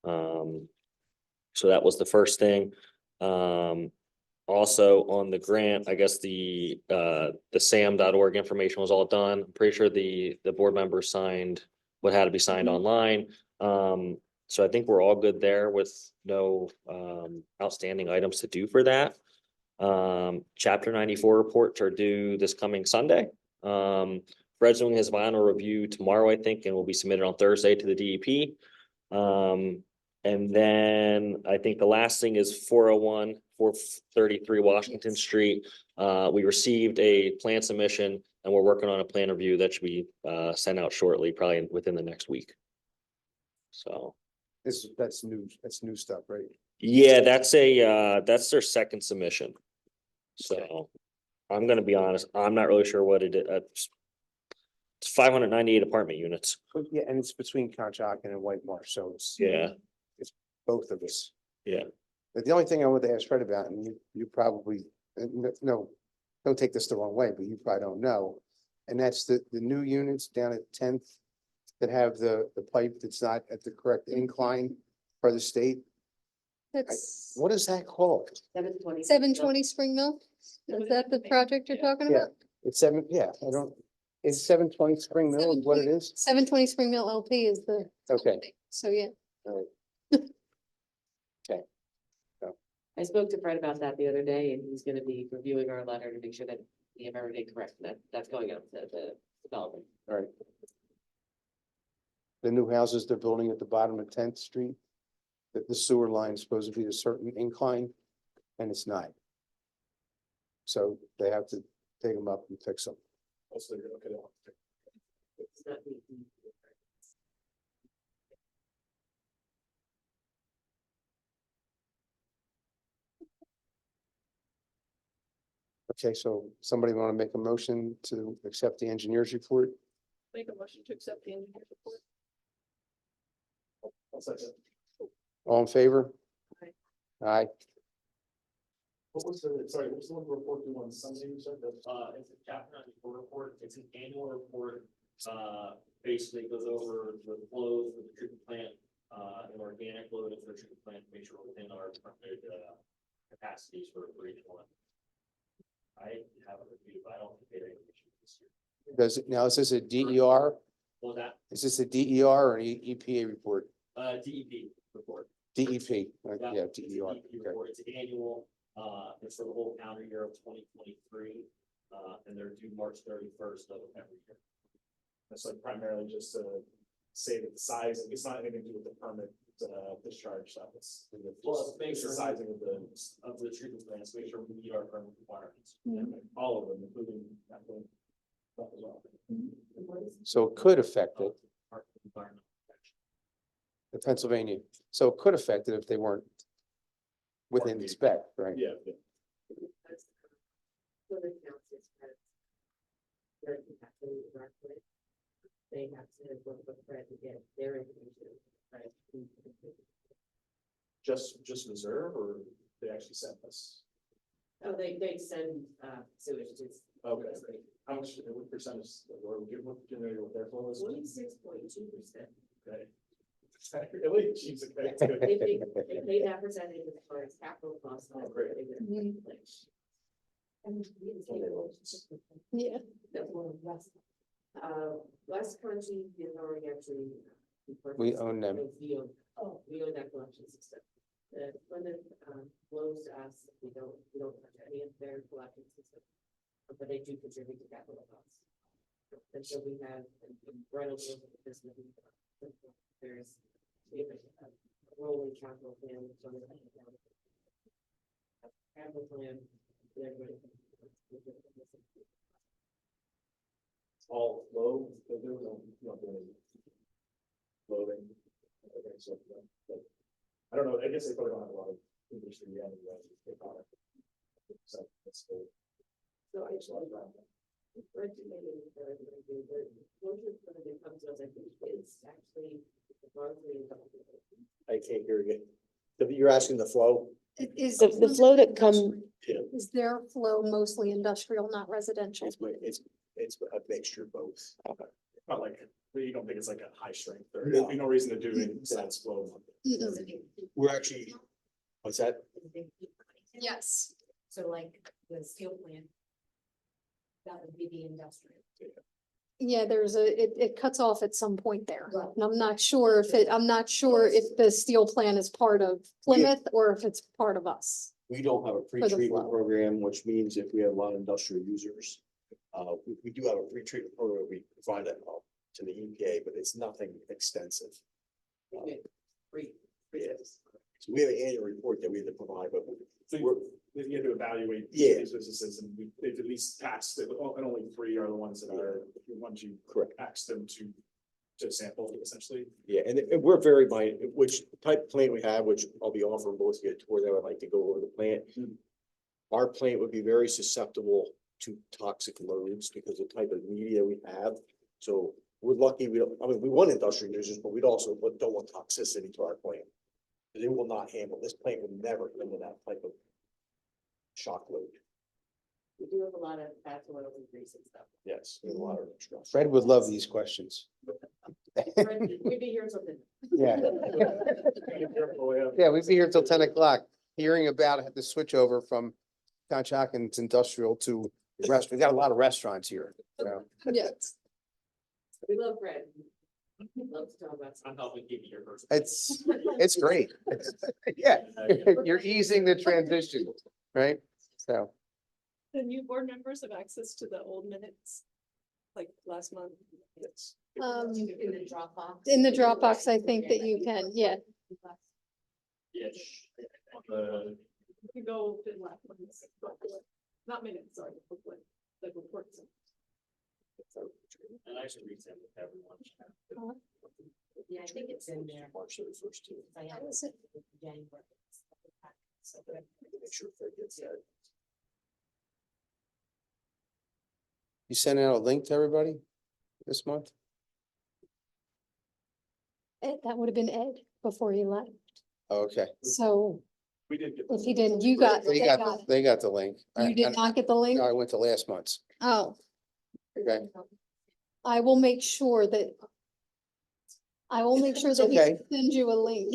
So that was the first thing. Also on the grant, I guess the sam.org information was all done. I'm pretty sure the board members signed what had to be signed online. So I think we're all good there with no outstanding items to do for that. Chapter 94 reports are due this coming Sunday. Fred's doing his final review tomorrow, I think, and will be submitted on Thursday to the DEP. And then I think the last thing is 401, 433 Washington Street. We received a plan submission and we're working on a plan review that should be sent out shortly, probably within the next week. So. That's new stuff, right? Yeah, that's their second submission. So I'm gonna be honest, I'm not really sure what it is. It's 598 apartment units. Yeah, and it's between Conshohocken and White Marsh, so it's. Yeah. It's both of us. Yeah. But the only thing I want to ask Fred about, and you probably, no, don't take this the wrong way, but you probably don't know. And that's the new units down at 10th that have the pipe that's not at the correct incline for the state. That's What is that called? 720. 720 Spring Mill. Is that the project you're talking Yeah. about? It's I don't, it's 720 Spring Mill is what it is? 720 Spring Mill LP is the. Okay. So, yeah. All right. I spoke to Fred about that the other day and he's gonna be reviewing our letter to make sure that we have everything correct. That's going out to the development. All right. The new houses they're building at the bottom of 10th Street, that the sewer line is supposed to be a certain incline, and it's not. So they have to take them up and fix them. Also, you're looking at. It's not the- Okay, so somebody want to make a motion to accept the engineer's report? make a motion to accept the engineer's report. I'll second. All in favor? Aye. Aye. What was sorry, what was the one report due on Sunday, you said that? It's a chapter 94 report. It's an annual report. Basically goes over the flows for the treatment plant, and organic load of the treatment plant to make sure we're within our permitted capacities for each one. I have a review, but I don't think they have any issues this year. Does it, now, is this a DER? Well, that, Is this a DER or an EPA report? DEP report. DEP, Yeah, yeah, it's a DER. DEP Okay. report. It's annual, it's for the whole calendar year of 2023, and they're due March 31st of every year. That's like primarily just to say that the size, it's not anything to do with the permit, discharge stuff, it's. Well, make It's the sure- sizing Of the treatment plants, make sure we meet our permit requirements. all of them, including that one. That as well. So it could affect it, Part of the environmental protection. the Pennsylvania, so it could affect it if they weren't within the spec, right? Yeah, yeah. They have to work with Fred to get their information. Just reserve, or they actually sent us? Oh, they send, sewage to. Okay, how much, what percentage, or what generated with their flow is? 46.2%. Okay. Really? Jeez, okay, that's good. They pay that percentage as far as capital costs. Oh, great. Mhm. Yeah. West Country is already actually. We own them. We own that collection system. The Plymouth, flows to us, we don't touch any of their collection system. But they do contribute to capital costs. And so we have, Reynolds, this, there's, we have a rolling capital plan. So we have a capital plan. All low, there was no loading. Okay, so, but, I don't know, I guess they probably don't have a lot of industry yet, they bought it. So, that's cool. So I just like that. Regulating the closure for the comes to us, I think it's actually largely. I can't hear you. You're asking the flow? Is. The flow that come, Is their flow mostly industrial, not residential? It's a mixture of both. Not like, you don't think it's like a high strength, or there'd be no reason to do it besides flow. Mm-mm. We're actually, what's that? Yes. So like the steel plant. That would be the industrial. Yeah, it cuts off at some point there. Right. And I'm not sure if the steel plant is part of Plymouth or if it's part of us. We don't have a the pre-treatment flow. program, which means if we have a lot of industrial users, we do have a pre-treatment program, we provide that to the EPA, but it's nothing extensive. Yes. So we have an annual report that we have to provide, but So we're, you had to evaluate. Yeah. These businesses, and they've at least passed it, and only 3 are the ones that are, once you correct. ask them to sample essentially. Yeah, and we're very minded, which type of plant we have, which I'll be offering both of you a tour that I'd like to go over the plant. Our plant would be very susceptible to toxic loads because of the type of media we have. So we're lucky, we want industrial users, but don't want toxicity to our plant. It will not handle, this plant will never handle that type of shock load. we do have a lot of fats, oils, and grease and stuff. Yes, we have a lot of stuff. Fred would love these questions. We'd be here until then. Yeah. Oh, Yeah, we'd be here till 10 o'clock, hearing about the switch over from Conshohocken's industrial to rest. We got a lot of restaurants here. So. Yes. We love Fred. Love to talk about. I'm helping keep you here first. It's great. Yeah, you're easing the transition, right? So, The new board members have access to the old minutes, like last month. Yes. In the Dropbox. In the Dropbox, I think that you can, yeah. Yes. You can go to last month's, not minutes, sorry, like reports. And I should read them with everyone. Yeah, I think it's in there. March 31st too. I have it in January. So good. Make sure Fred gets that. you sent out a link to everybody this month? That would have been Ed before he left. Oh, okay. So We did get. if he didn't, you got, They got the link. You did not get the link? No, I went to last month's. Oh, Okay. I will make sure that. I will make sure It's that he okay. sends you a link.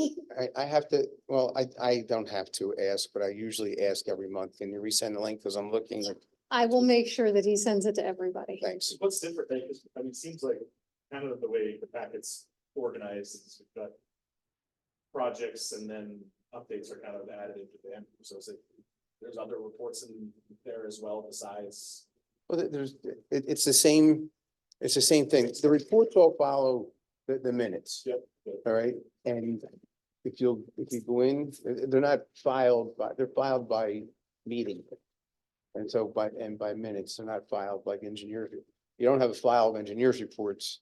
I have to, well, I don't have to ask, but I usually ask every month. Can you resend the link? Because I'm looking at, I will make sure that he sends it to everybody. thanks. What's different, because, I mean, it seems like kind of the way the packet's organized is we've got projects and then updates are kind of added into the end. So it's like, there's other reports in there as well besides. Well, it's the same thing. The reports all follow the minutes. Yep. All right, and if you go in, they're not filed by, they're filed by meeting. And so by minutes, they're not filed like engineers. You don't have a file of engineers reports.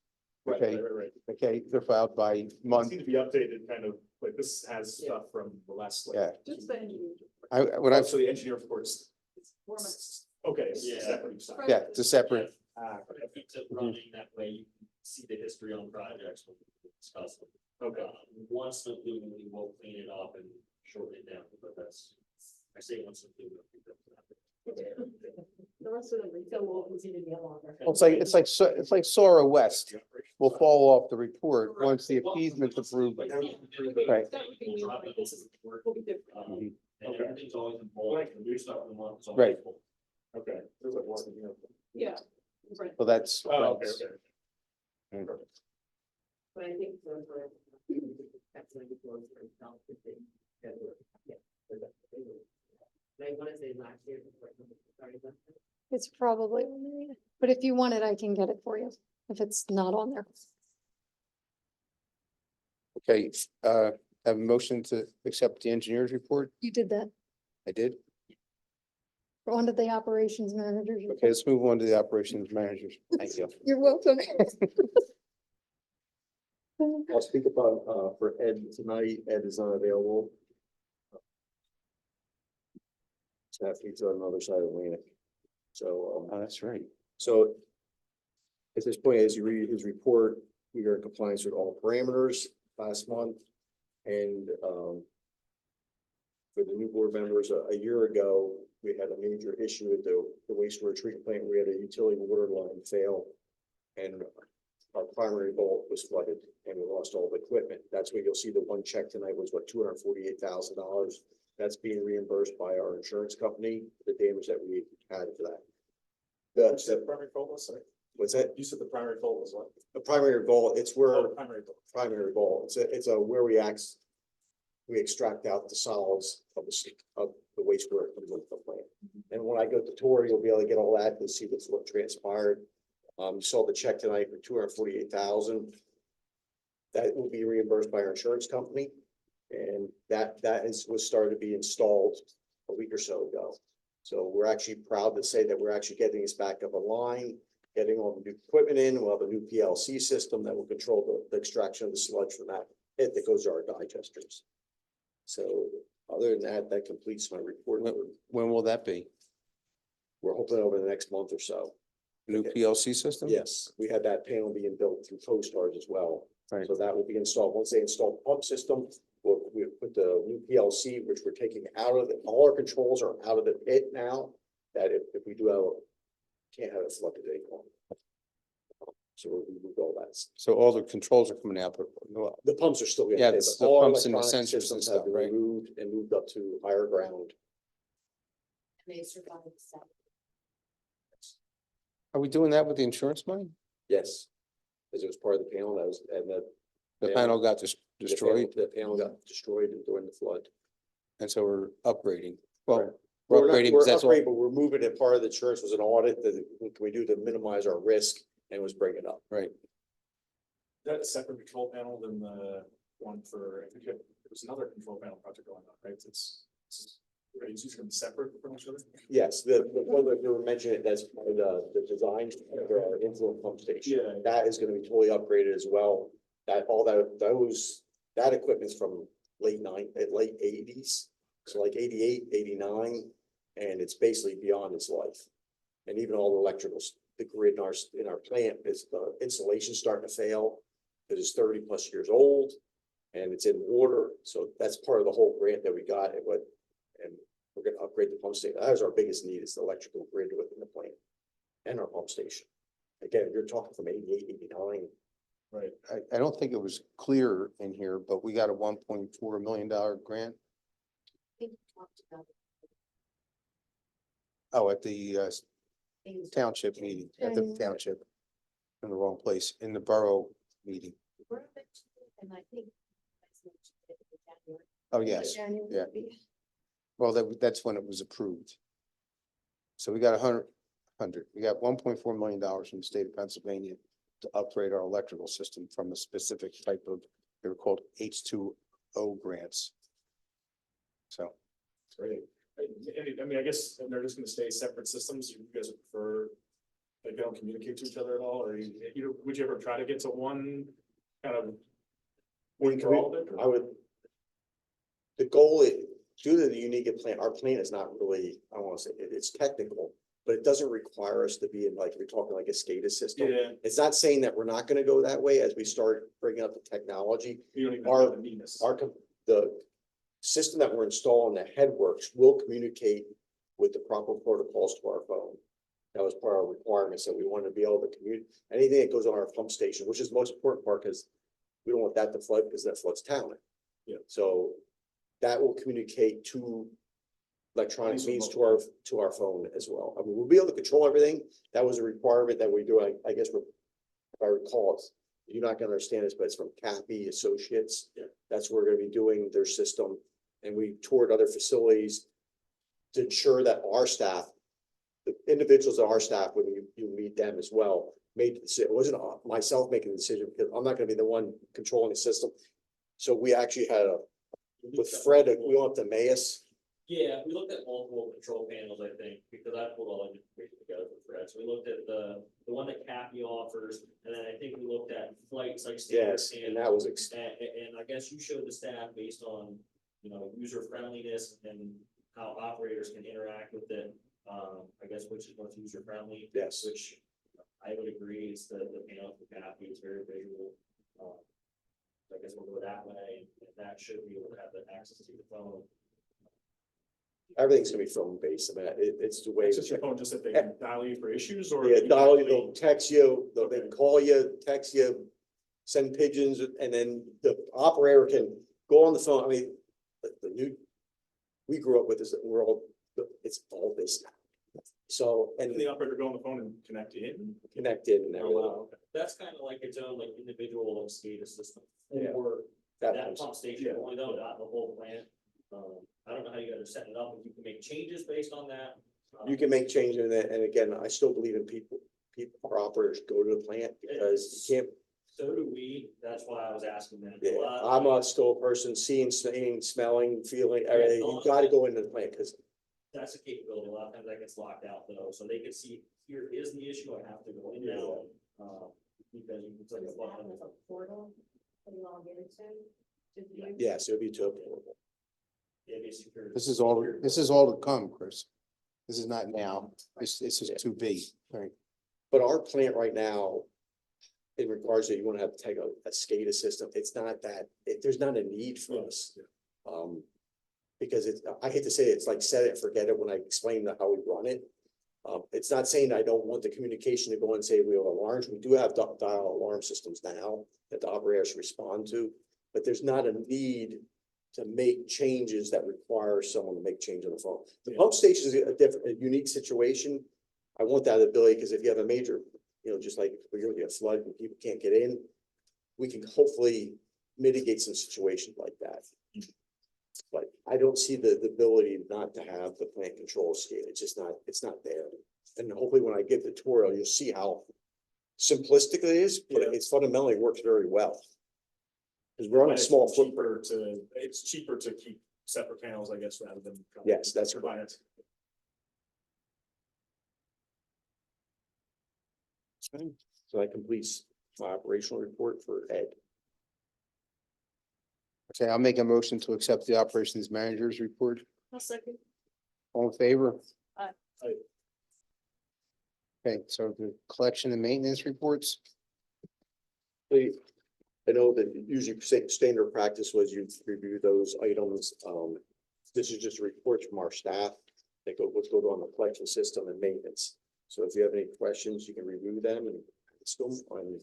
Okay, Right. okay, they're filed by It month. seems to be updated kind of, like this has stuff from the last. like, Yeah. Just the engineer. What I've, So the engineer reports, It's 4 months. okay. Yeah. separate stuff. yeah, it's a separate, Okay. Keeps it running, that way you can see the history on projects when we discuss them. Okay. Once completely, we'll clean it up and shorten it down, but that's. I say once. The rest of the retail will continue to get longer. Well, it's like SORA West will fall off the report once the appeasement's approved. Right. That would be new, like, this is, will be different. And everything's always in bulk, and new stuff in the month. Right. Okay. There's like one, you know. Yeah. Right. So that's. Oh, okay, that's- okay. But I think for. That's when it goes for itself, if they. I wanna say last year. It's probably, but if you want it, I can get it for you, if it's not on there. Okay, have a motion to accept the engineer's report. You did that. I did. On to the operations managers. Okay, let's move on to the operations managers. Thank you. You're welcome. I'll speak about, for Ed tonight. Ed is unavailable. He's on the other side of Atlantic. So, Oh, that's right. so at this point, as you read his report, we are in compliance with all parameters last month. And, for the new board members, a year ago, we had a major issue with the wastewater treatment plant. We had a utility water line fail. And our primary vault was flooded and we lost all the equipment. That's where you'll see the one check tonight was what, $248,000. That's being reimbursed by our insurance company, the damage that we had for that. You said primary fault was, sorry. What's that? You said the primary fault was what? The primary vault, it's where, Oh, the primary fault. primary vault, it's a where we extract out the solids of the wastewater from the plant. And when I go to tour, you'll be able to get all that, you'll see what transpired. You saw the check tonight for $248,000. That will be reimbursed by our insurance company. And that was started to be installed a week or so ago. So we're actually proud to say that we're actually getting this back up online, getting all the new equipment in. We'll have a new PLC system that will control the extraction of the sludge from that pit that goes to our digesters. So other than that, that completes my report. When will that be? We're hoping over the next month or so. New PLC system? Yes, we had that panel being built through CoStars as well. Right. So that will be installed. Once they install the pump system, we'll put the new PLC, which we're taking out of all our controls are out of the pit now. That if we do can't have it flooded anymore. So we moved all that. So all the controls are coming out, but well, The pumps are still. gonna Yeah, stay, it's but the all our pumps and the electronic sensors and systems stuff, have been right? removed and moved up to higher ground. And they survived the. are we doing that with the insurance money? Yes. Because it was part of the panel that was, and The Yeah. panel got destroyed, the panel got destroyed during the flood. and so we're upgrading. Well, Right. we're We're not, upgrading we're because that's all. upgrading, but we're moving it. Part of the insurance was an audit that what can we do to minimize our risk and was bringing up. Right. That a separate control panel than the one for, I think there was another control panel project going on, right? It's using them separate from each other. Yes, the one that you were mentioning, that's part of the design for our influent pump station. Yeah. That is gonna be totally upgraded as well. That equipment's from late 80s. So like 88, 89, and it's basically beyond its life. And even all the electricals, the grid in our plant is the insulation starting to fail. It is 30+ years old and it's in water. So that's part of the whole grant that we got and we're gonna upgrade the pump station. That is our biggest need is the electrical grid within the plant and our pump station. Again, you're talking from 88, 89. Right. I don't think it was clear in here, but we got a $1.4 million grant. I think we talked about Oh, at the things. township meeting, at the Mhm. township. In the wrong place, in the borough meeting. We're up to, and I think. that's what you did in January. Oh, yes. January yeah. would be- Well, that's when it was approved. So we got we got $1.4 million from the state of Pennsylvania to upgrade our electrical system from a specific type of, they were called H2O grants. So, Great. I mean, I guess they're just gonna stay separate systems. You guys would prefer, like, they don't communicate to each other at all, or would you ever try to get to one kind of? One for all of it? I would. The goal is, due to the unique plant, our plant is not really, I don't wanna say, it's technical, but it doesn't require us to be in like, we're talking like a SCADA system. Yeah, It's not saying that we're not gonna go that way as we start bringing up the technology. you don't even Our- have the neatness. system that we're installing, the headworks, will communicate with the proper protocols to our phone. That was part of our requirements, that we wanted to be able to communicate, anything that goes on our pump station, which is the most important part, because we don't want that to flood, because that floods town. Yeah. So that will communicate to electronic means to our phone as well. I mean, we'll be able to control everything. That was a requirement that we do, I guess, if I recall, you're not gonna understand this, but it's from Kathy Associates. Yeah. That's where we're gonna be doing their system, and we toured other facilities to ensure that our staff, the individuals of our staff, when you meet them as well, made the decision. It wasn't myself making the decision, because I'm not gonna be the one controlling the system. So we actually had with Fred, we went up to Emmaus. Yeah, we looked at multiple control panels, I think, because I pulled all the information together for Fred. So we looked at the one that Kathy offers, and then I think we looked at flights like. Yes, and that was And I guess you showed the staff based on, user friendliness and how operators can interact with it. I guess which is most user friendly. Yes. Which I would agree is the panel for Kathy is very visual. So I guess we'll go that way, and that should be able to have the access to the phone. Everything's gonna be phone based. I mean, it's the way. It's just your phone, just that they can dial you for issues or. Yeah, you dial you, actually- they'll text you, they Okay. can call you, text you, send pigeons, and then the operator can go on the phone. I mean, the new, we grew up with this world, it's all this now. So, Can and the operator go on the phone and connect in? connected and Oh, everything. wow, okay. That's kind of like its own like individual SCADA system. Yeah. Or That that was- pump station, yeah. only though, not the whole plant. I don't know how you guys are setting it up, if you can make changes based on that. You can make changes in it, and again, I still believe in our operators go to the plant, because you can't, So do we, that's why I was asking that. yeah, I'm a still a person, seeing, smelling, feeling, everything, you gotta go into the plant, because That's a capability, a lot of times that gets locked out though, so they can see, here is the issue, I have to go in now. Because it's like a Is that button. with a portal that you all get into? To view? yes, it'll be too portable. Yeah, it'd be secure. This is all to come, Chris. This is not now. This is to be, right? But our plant right now, in regards to you want to have to take a SCADA system, it's not that, there's not a need for us. Because I hate to say it, it's like set it, forget it when I explain how we run it. It's not saying I don't want the communication to go and say we have alarms. We do have dial alarm systems now that the operators respond to, but there's not a need to make changes that require someone to make change on the phone. The pump station is a unique situation. I want that ability, because if you have a major, just like we're going to get a flood and people can't get in, we can hopefully mitigate some situations like that. But I don't see the ability not to have the plant control SCADA. It's not there. And hopefully when I give the tutorial, you'll see how simplistic it is, but Yeah. it's fundamentally works very well. Because we're on a small footprint. It's cheaper to keep separate panels, I guess, rather than. Yes, that's provide it. So that completes my operational report for Ed. Okay, I'll make a motion to accept the operations manager's report. I'll second. All in favor? Aye. Aye. Okay, so the collection and maintenance reports. I know that usually standard practice was you review those items. This is just reports from our staff. They go, what's going on the collection system and maintenance. So if you have any questions, you can review them and still find.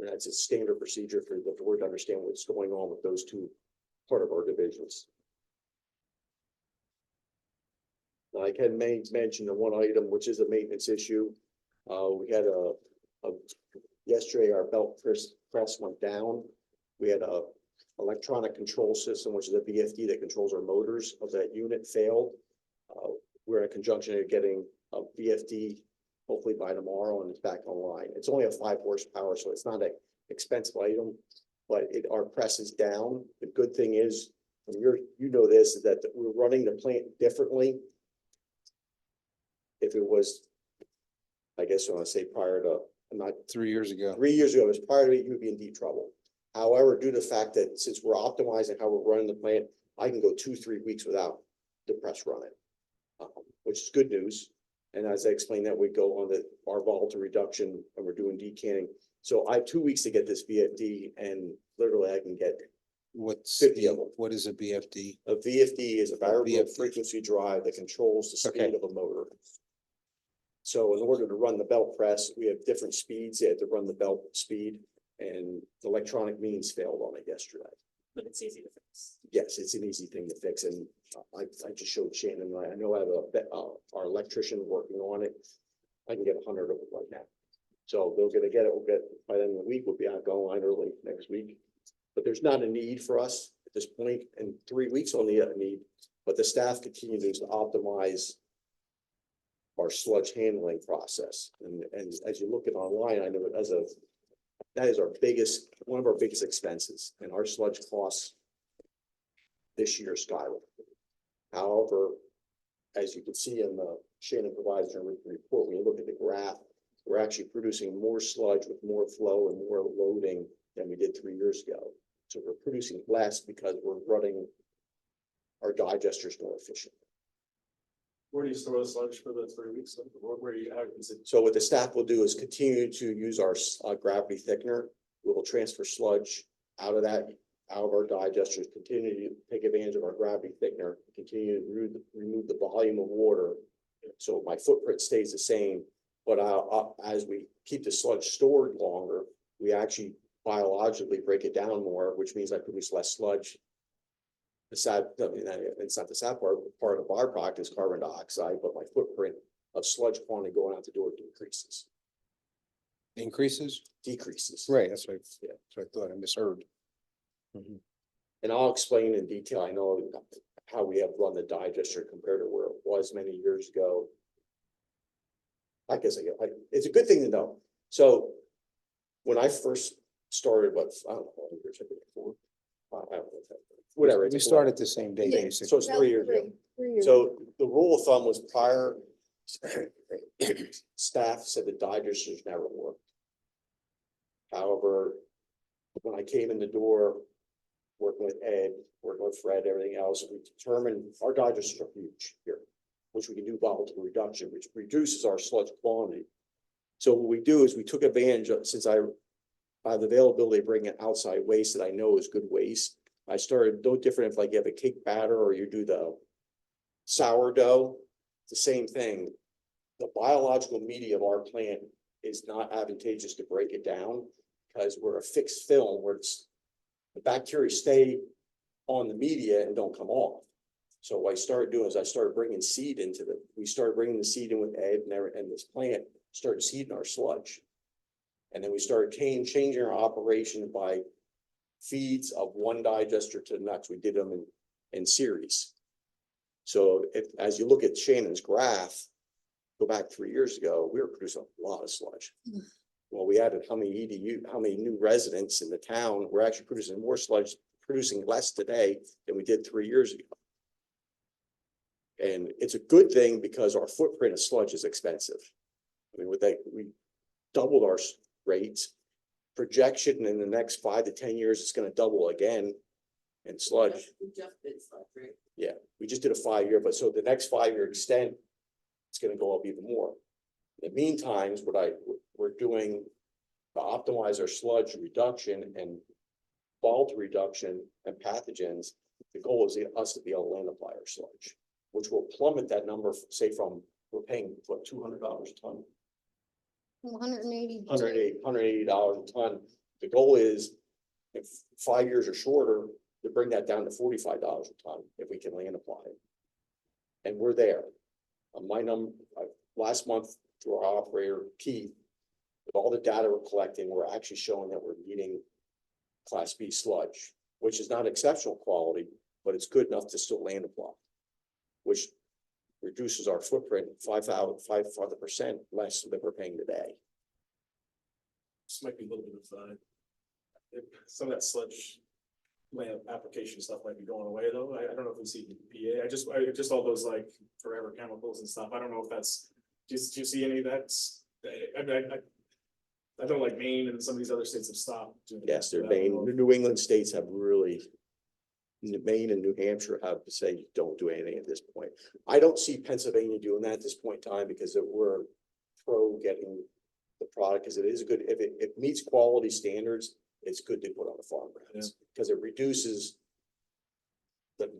That's a standard procedure for the board to understand what's going on with those two part of our divisions. I can mention the one item, which is a maintenance issue. We had yesterday, our belt press went down. We had a electronic control system, which is a VFD that controls our motors of that unit failed. We're in conjunction of getting a VFD hopefully by tomorrow, and it's back online. It's only a 5 horsepower, so it's not an expensive item, but our press is down. The good thing is, and you know this, is that we're running the plant differently. If it was, I guess I want to say prior to, I'm not 3 years ago. 3 years ago, it was prior to it, you would be in deep trouble. However, due to the fact that since we're optimizing how we're running the plant, I can go 2-3 weeks without the press running, which is good news. And as I explained that, we go on our volatile reduction and we're doing decanning. So I have 2 weeks to get this VFD, and literally I can get What's, 50 of them. what is a BFD? A VFD is a variable VFD. frequency drive that controls the Okay. speed of a motor. So in order to run the belt press, we have different speeds. They had to run the belt speed, and the electronic means failed on it yesterday. But it's easy to fix. Yes, it's an easy thing to fix, and I just showed Shannon, I know I have our electrician working on it. I can get 100 of them right now. So they're gonna get it, we'll get, by the end of the week, we'll be out going line early next week. But there's not a need for us at this point, in 3 weeks only a need, but the staff continues to optimize our sludge handling process. And as you look at online, I know that is our biggest, one of our biggest expenses, and our sludge costs this year skyrocketed. However, as you can see in the Shannon provides in her report, when you look at the graph, we're actually producing more sludge with more flow and more loading than we did 3 years ago. So we're producing less because we're running our digesters more efficiently. Where do you store the sludge for the 3 weeks? Where do you, how is it? So what the staff will do is continue to use our gravity thickener. We will transfer sludge out of our digesters, continue to take advantage of our gravity thickener, continue to remove the volume of water. So my footprint stays the same, but as we keep the sludge stored longer, we actually biologically break it down more, which means I produce less sludge. The sad, I mean, it's not the sad part of our product is carbon dioxide, but my footprint of sludge quantity going out the door decreases. Decreases. Right, that's what, Yeah. that's what I thought, I misheard. And I'll explain in detail, I know how we have run the digester compared to where it was many years ago. I guess it's a good thing to know. So when I first started, I don't know, how many years before, I don't know, whatever. We started the same day, Yeah. basically. So it's 3 years ago. 3 years. So the rule of thumb was prior staff said the digesters never worked. However, when I came in the door, working with Ed, working with Fred, everything else, we determined our digesters are huge here, which we can do volatile reduction, which reduces our sludge quantity. So what we do is we took advantage of, since I have the availability of bringing outside waste that I know is good waste. I started no different if like you have a cake batter or you do the sourdough, the same thing. The biological media of our plant is not advantageous to break it down because we're a fixed film where the bacteria stay on the media and don't come off. So what I started doing is I started bringing seed we started bringing the seed in with Ed and this plant started seeding our sludge. And then we started changing our operation by feeds of one digester to the next. We did them in series. So as you look at Shannon's graph, go back 3 years ago, we were producing a lot of sludge. Well, we added how many new residents in the town, we're actually producing more sludge, producing less today than we did 3 years ago. And it's a good thing because our footprint of sludge is expensive. I mean, we doubled our rates. Projection in the next 5 to 10 years, it's gonna double again in sludge. Yeah, we just did a 5 year, but so the next 5 year extent, it's gonna go up even more. In the meantime, we're doing to optimize our sludge reduction and volatile reduction and pathogens. The goal is us to be able to land apply our sludge, which will plummet that number, say from, we're paying what, $200 a ton? 180. $180 a ton. The goal is, if 5 years or shorter, to bring that down to $45 a ton if we can land apply it. And we're there. Last month through our operator Keith, with all the data we're collecting, we're actually showing that we're meeting Class B sludge, which is not exceptional quality, but it's good enough to still land apply, which reduces our footprint 5% less than we're paying today. This might be a little bit of, some of that sludge land application stuff might be going away though. I don't know if we see PA. I just all those like forever chemicals and stuff. I don't know if that's, do you see any of that? I don't like Maine and some of these other states have stopped doing that. Yes, they're I don't Maine, know the New England states have really, Maine and New Hampshire have to say, don't do anything at this point. I don't see Pennsylvania doing that at this point in time because we're pro getting the product, because it is good, if it meets quality standards, it's good to put on the farm grounds, because it reduces the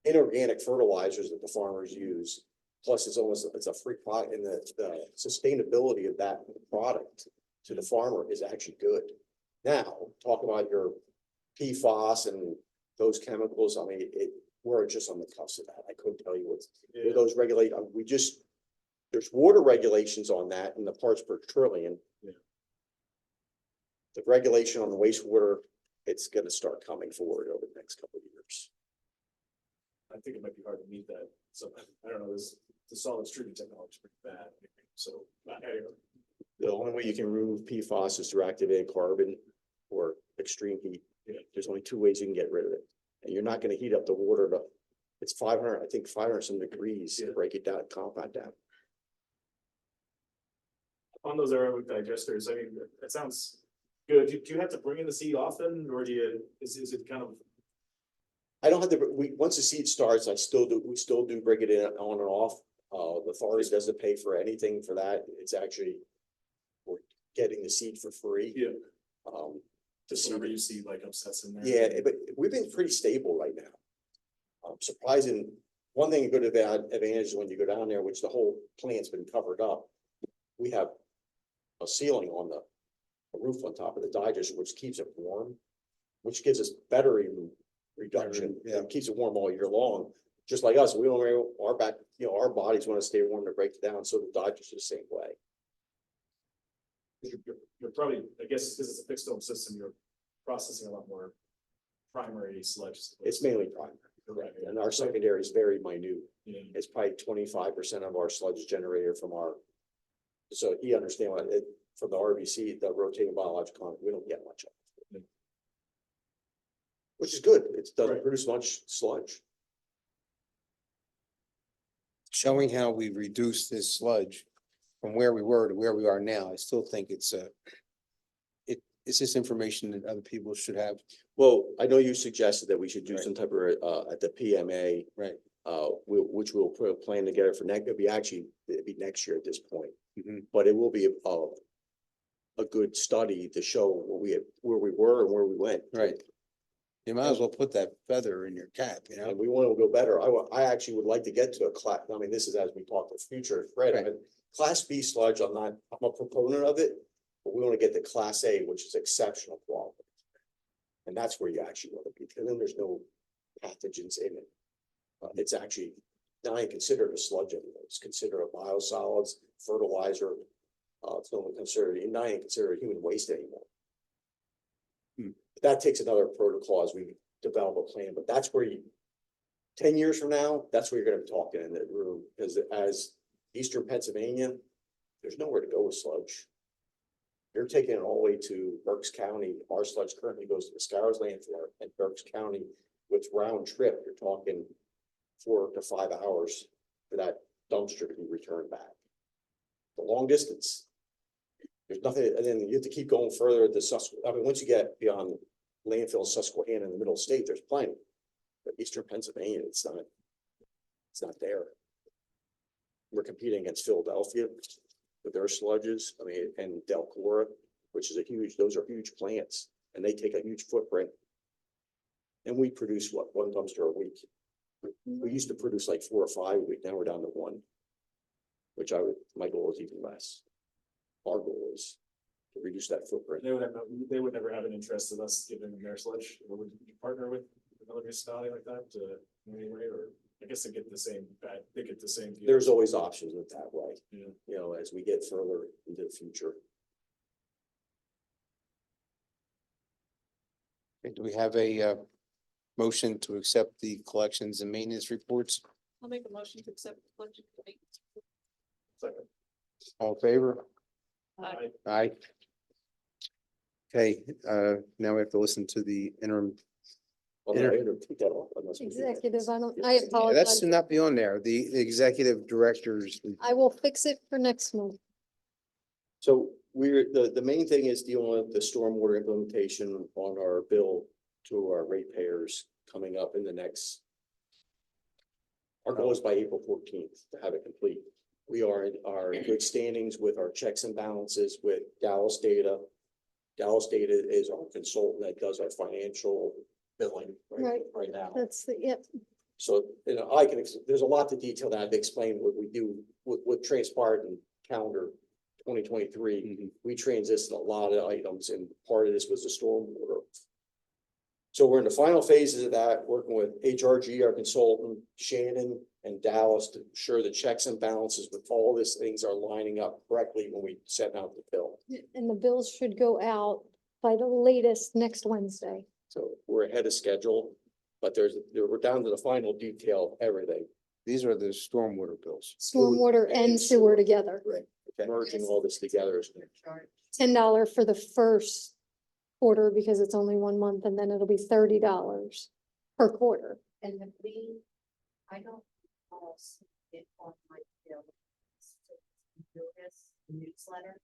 inorganic fertilizers that the farmers use. Plus, it's a free product, and the sustainability of that product to the farmer is actually good. Now, talk about your PFAS and those chemicals, I mean, we're just on the cusp of that. I couldn't tell you what's, those regulate, there's water regulations on that in the parts per trillion. Yeah. The regulation on the wastewater, it's gonna start coming forward over the next couple of years. I think it might be hard to meet that, so, I don't know, the solid treatment technology is pretty bad, so, anyway. The only way you can remove PFAS is through activated carbon or extreme heat. Yeah. There's only two ways you can get rid of it. And you're not gonna heat up the water to, it's 500, I think 500 some degrees to break it down, compound down. On those aerobic digesters, I mean, that sounds good. Do you have to bring in the seed often, or is it kind of? I don't have to, once the seed starts, we still do bring it in on and off. The forest doesn't pay for anything for that. It's actually, we're getting the seed for free. Yeah. Just Whenever you see like upsets in there. Yeah, but we've been pretty stable right now. Surprising, one thing good about advantage is when you go down there, which the whole plant's been covered up, we have a ceiling on the roof on top of the digester, which keeps it warm, which gives us battery reduction. Yeah. It keeps it warm all year long. Just like us, we don't, our back, our bodies want to stay warm to break it down. So the digester the same way. You're probably, I guess, because it's a fixed dome system, you're processing a lot more primary sludge. It's mainly primary. Correct. And our secondary is very minute. Yeah. It's probably 25% of our sludge generated from our. So you understand what it, from the RBC, the rotating biological content, we don't get much of it. Which is good. It doesn't Right. produce much sludge. Showing how we reduced this sludge from where we were to where we are now, I still think it's this information that other people should have. Well, I know you suggested that we should do Right. some type of, at the PMA, Right. which we'll put a plan together for next, it'd be next year at this point. Mhm. But it will be a good study to show where we were and where we went. Right. You might as well put that feather in your cap, And we want to go better. I actually would like to get to a class, I mean, this is as we talk the future, Fred, Right. Class B sludge, I'm a proponent of it, but we want to get to Class A, which is exceptional quality. And that's where you actually want to be, because then there's no pathogens in it. It's actually, now I consider it a sludge anymore. It's considered a biosolids, fertilizer. It's no longer considered, not even considered human waste anymore. That takes another protocol as we develop a plan, but that's where 10 years from now, that's where you're gonna be talking in that room, because as Eastern Pennsylvania, there's nowhere to go with sludge. You're taking it all the way to Berks County. Our sludge currently goes to the Scours landfill in Berks County, with round trip, you're talking 4 to 5 hours for that dumpster to be returned back. The long distance. There's nothing, and then you have to keep going further at the I mean, once you get beyond landfill Susquehanna in the middle of the state, there's plenty. But Eastern Pennsylvania, it's not there. We're competing against Philadelphia with their sludges, I mean, and Delcora, which is those are huge plants, and they take a huge footprint. And we produce one dumpster a week. We used to produce like 4 or 5 a week, now we're down to 1. Which my goal is even less. Our goal is to reduce that footprint. They would never have an interest in us giving them their sludge, or would you partner with another municipality like that in any way, or I guess they get the same, they get the same. deal. There's always options with that way, Yeah. as we get further into the future. Okay, do we have a motion to accept the collections and maintenance reports? I'll make a motion to accept the collection committee. Second. All in favor? Aye. Aye. Okay, now we have to listen to the interim. Well, no, I had to take that off, unless we do that. Executive, I Yeah, That's apologize. to not be on there, the executive directors. I will fix it for next month. So the main thing is dealing with the stormwater implementation on our bill to our ratepayers coming up in the next. Our goal is by April 14th to have it complete. We are in good standings with our checks and balances with Dallas Data. Dallas Data is our consultant that does our financial billing right now. That's the, yep, So, there's a lot to detail that I've explained what we do, what transpired in calendar 2023. We transitioned a lot of items and part of this was the stormwater. So we're in the final phases of that, working with HRG, our consultant, Shannon and Dallas to ensure the checks and balances with all these things are lining up correctly when we send out the bill. and the bills should go out by the latest next Wednesday. So we're ahead of schedule, but we're down to the final detail of everything, These are the stormwater bills. Stormwater and sewer together. merging all this together. $10 for the first quarter because it's only 1 month, and then it'll be $30 per quarter. And the I don't see it on my bill. Notice newsletter.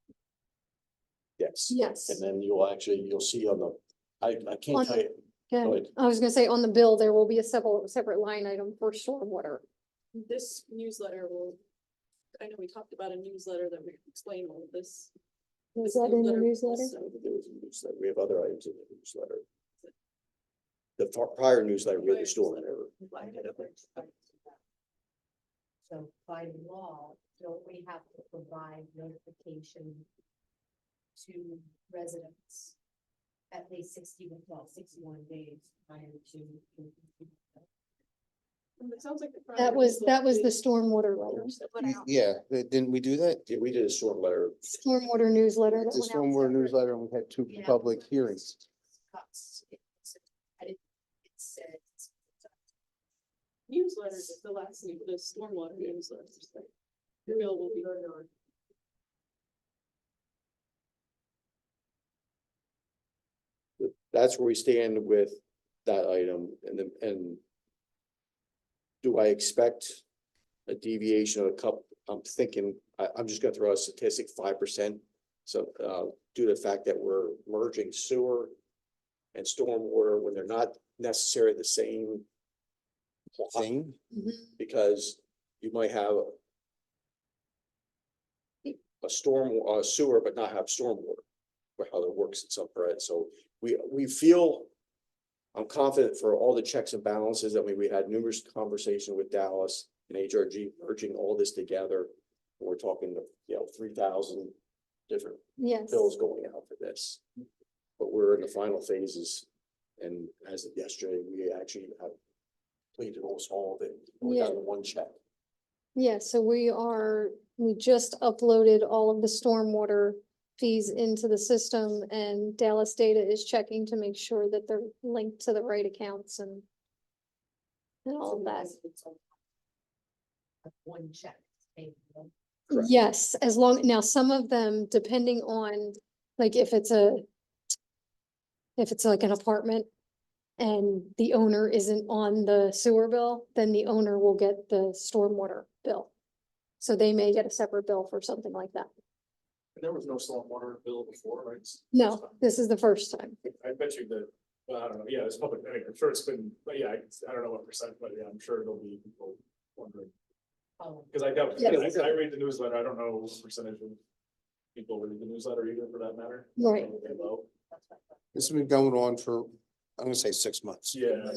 Yes. Yes. And then you'll see on the, I On can't tell you, Yeah, go ahead. I was gonna say on the bill, there will be a separate line item for stormwater. This newsletter will, I know we talked about a newsletter that would explain all of this. Is that in the newsletter? also- There was a newsletter. We have other items in the newsletter. The prior newsletter, we had the stormwater. So by law, don't we have to provide notification to residents at least 61 days prior to? It sounds like. the That was primary the is- stormwater letters that went out. Yeah, didn't we do that? Yeah, we did a storm letter. Stormwater newsletter that The went out. stormwater newsletter, and we had 2 Yeah. public hearings. It said. Newsletters is the last thing, the stormwater newsletters. The bill will be. That's where we stand with that item and do I expect a deviation of a couple? I'm thinking, I'm just gonna throw a statistic, 5%. So, due to the fact that we're merging sewer and stormwater when they're not necessarily the same plot, Thing, because you might have a sewer, but not have stormwater, or how that works in some part. So we feel, I'm confident for all the checks and balances. I mean, we had numerous conversations with Dallas and HRG merging all this together. We're talking, 3,000 different Yes, bills going out for this. But we're in the final phases. And as of yesterday, we actually have completed almost all of it. We're down to one check. yeah, so we just uploaded all of the stormwater fees into the system, and Dallas Data is checking to make sure that they're linked to the right accounts and all of that. One check. Correct. Yes, as long, now some of them, depending on, like if it's like an apartment and the owner isn't on the sewer bill, then the owner will get the stormwater bill. So they may get a separate bill for something like that. There was no stormwater bill before, right? No, this is the first time. I bet you that, well, I don't know, yeah, it's public, I mean, I'm sure it's been, but yeah, I don't know what percent, but yeah, I'm sure there'll be people wondering. Cause I doubt, Yeah. I read the newsletter, I don't know what percentage of people read the newsletter either for that matter. Right. Probably low. this has been going on for, I'm gonna say 6 months. Yeah.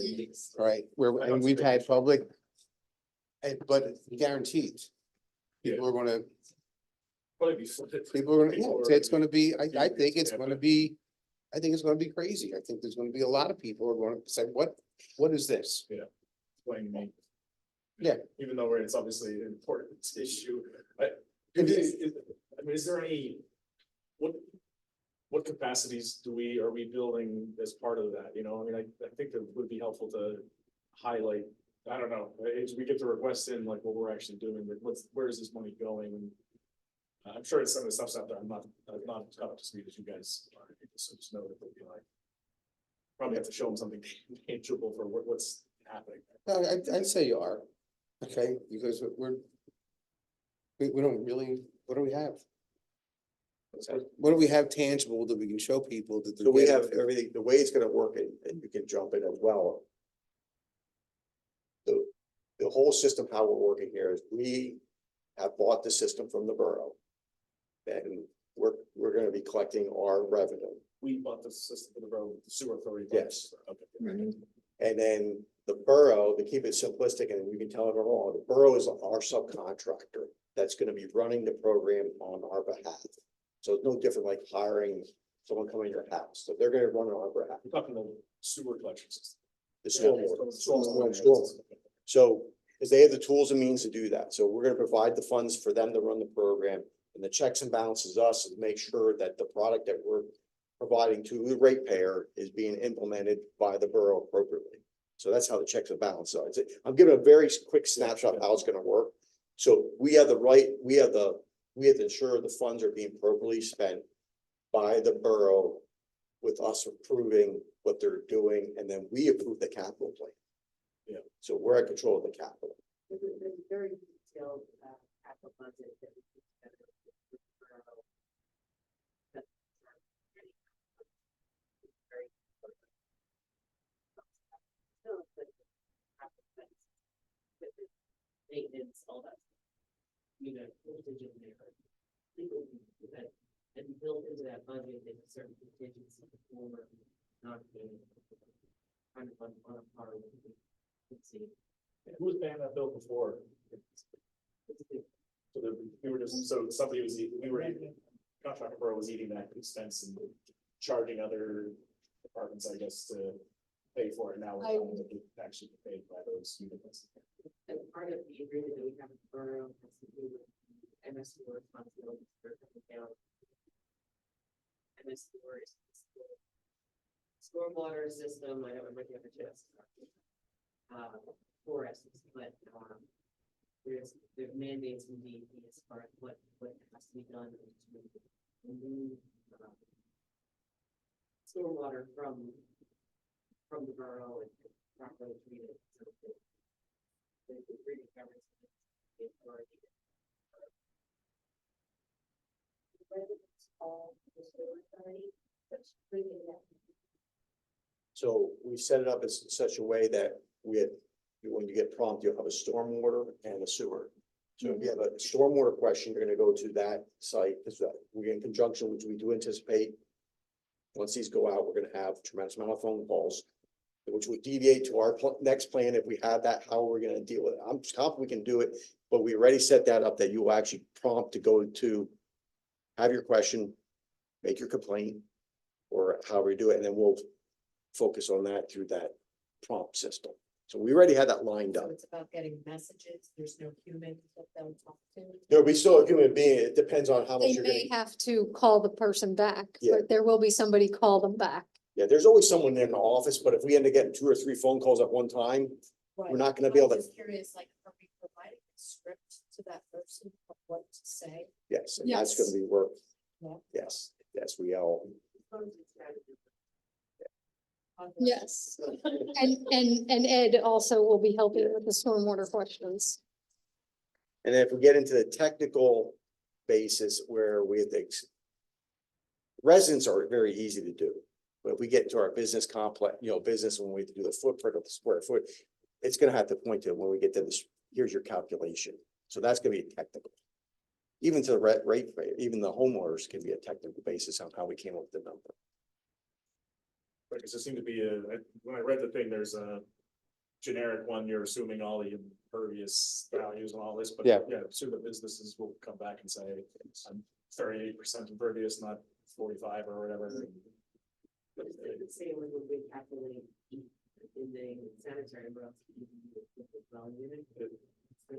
Right, where, I and don't we've think had it's- public. But guaranteed, people Yeah. are gonna, Probably be flooded. people are gonna, People yeah, are it's gonna be, I Yeah, think it's yeah. gonna be. I think it's gonna be crazy. I think there's gonna be a lot of people who are gonna say, what is this? Explain to me. Yeah. Even though it's obviously an important issue, It I mean, is there any, what capacities are we building as part of that, I mean, I think that would be helpful to highlight, I don't know, as we get the requests in, like what we're actually doing, but where is this money going? And I'm sure it's some of the stuff's out there, I'm not up to speed as you guys are, so just know that they'll be like, probably have to show them something tangible for what's happening. No, I'd say you are, okay, because we don't really, what do we have? What do we have tangible that we can show people that? they're So we getting? have everything, the way it's gonna work, and you can jump in as well. The whole system, how we're working here is we have bought the system from the borough. And we're gonna be collecting our revenue. We bought the system for the road, the sewer authority. Yes. Okay. And then the borough, to keep it simplistic, and we can tell everyone all, the borough is our subcontractor that's gonna be running the program on our behalf. So it's no different like hiring someone coming to your house. So they're gonna run it on our behalf. We're talking the sewer collection system. The Stormwater. stormwater. So, because they have the tools and means to do that. So we're gonna provide the funds for them to run the program. And the checks and balances us to make sure that the product that we're providing to the ratepayer is being implemented by the borough appropriately. So that's how the checks and balances are. I'm giving a very quick snapshot of how it's gonna work. So we have the right, we have to ensure the funds are being appropriately spent by the borough with us approving what they're doing, and then we approve the capital plan. Yeah. So we're in control of the capital. There's a very detailed, capital budget that we put together with the borough. That's very important. Still, but capital expense, with the maintenance, all that. You know, postage in there, legal, that, and built into that budget, there's a certain contingency for not being kind of on a par with the, let's see. Who was paying that bill before? So we were just, so somebody was, contractor borough was eating that expense and charging other departments, I guess, to pay for it. Now we're trying to get actually paid by those units. And part of the agreement that we have with the borough has to do with MSU responsibilities for the town. MSU is stormwater system, I know it might be on the chest. Forests, but, there's mandates from DEP as far as what has to be done to remove, stormwater from the borough and properly treat it. So the treating covers the authority. So we set it up in such a way that when you get prompt, you'll have a stormwater and a sewer. So if you have a stormwater question, you're gonna go to that site, because we're in conjunction, which we do anticipate. Once these go out, we're gonna have a tremendous amount of phone calls, which would deviate to our next plan. If we have that, how are we gonna deal with it? I'm confident we can do it, but we already set that up that you will actually prompt to go to have your question, make your complaint, or however you do it, and then we'll focus on that through that prompt system. So we already had that lined So up. it's about getting messages, there's no human that they'll talk to. There'll be still a human being. It depends on how much They you're may gonna. have to call the person back, Yeah. but there will be somebody call them back. Yeah, there's always someone in the office, but if we end up getting 2 or 3 phone calls at one time, we're not gonna be able to. I'm just curious, like, are we providing a script to that person of what to say? Yes, and that's gonna Yes. be work. Yeah. Yes, we all. Yes. And Ed also will be helping with the stormwater questions. And then if we get into the technical basis where we have things. Residents are very easy to do, but if we get into our business complex, business, when we have to do the footprint of the square foot, it's gonna have to point to when we get to this, here's your calculation. So that's gonna be technical. Even to the rate, even the homeowners can be a technical basis on how we came up with the number. Because there seemed to be when I read the thing, there's a generic one, you're assuming all the impervious values and all this, but Yeah. so the businesses will come back and say, I'm 38% impervious, not 45 or whatever. But it's the same when we calculate in the sanitary, but well, unit.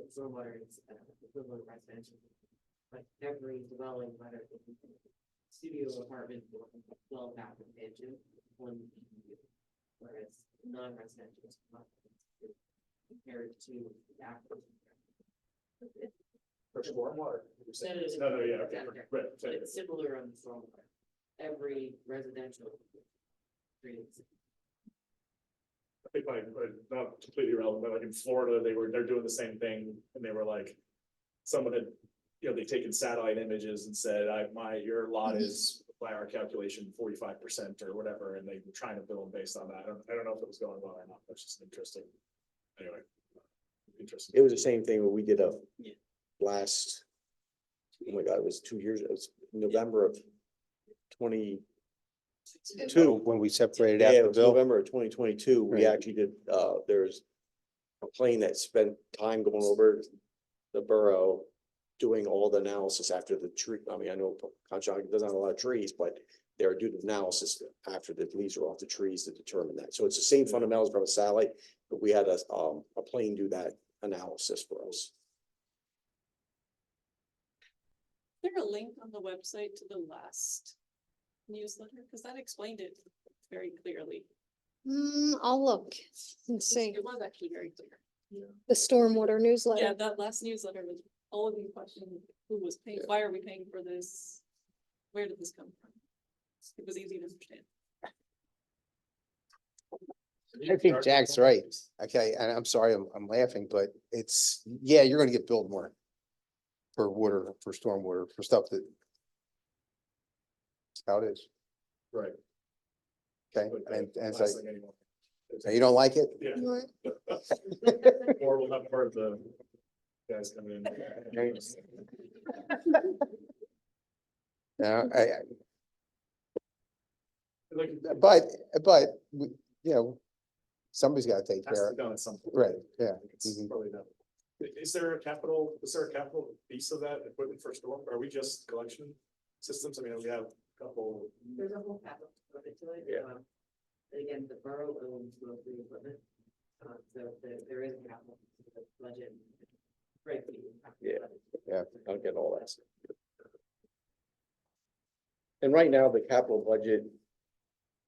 Stormwater is equivalent residential. But every dwelling, whether it's studio apartment or well back mansion, one EDU, whereas non-residential is not compared to the actual. For stormwater. No, Yeah, okay, yeah. right. But it's similar on the stormwater. Every residential. creates- I think not completely relevant, but like in Florida, they're doing the same thing, and they were like, someone had, they'd taken satellite images and said, your lot is by our calculation 45% or whatever, and they were trying to bill them based on that. I don't know if it was going well or not. That's just interesting. Anyway, interesting. It was the same thing when we did Yeah. last, oh my God, it was 2 years, November of 20. When we separated Yeah, out it the was bill. November of 2022, we Right. actually did, there's a plane that spent time going over the borough, doing all the analysis after the tree, I mean, I know Conshohocken doesn't have a lot of trees, but they're doing analysis after the leaves are off the trees to determine that. So it's the same fundamentals from a satellite, but we had a plane do that analysis for us. Is there a link on the website to the last newsletter? Because that explained it very clearly. I'll look and see. It was actually very clear. The stormwater Yeah, newsletter. that last newsletter was all of these questions. Who was paying? Why are we paying for this? Where did this come from? It was easy to understand. I think Jack's right. Okay, and I'm sorry, I'm laughing, but it's, yeah, you're gonna get billed more. For water, for stormwater, for stuff that. That's how it is, Right. okay, But and last so, thing anyone- you don't like it? Yeah, Right. or we'll have part of the guys coming in. No, Like, but, you know, somebody's gotta take has care to of be it, done at some point. right, yeah. It's Mhm. probably not. Is there a capital piece of that equipment for storm? Are we just collection systems? I mean, we have a couple. There's a whole capital component to it. Yeah. But again, the borough owns most of the equipment. So there is a capital budget. Right. Yeah, I'll get all that. And right now, the capital budget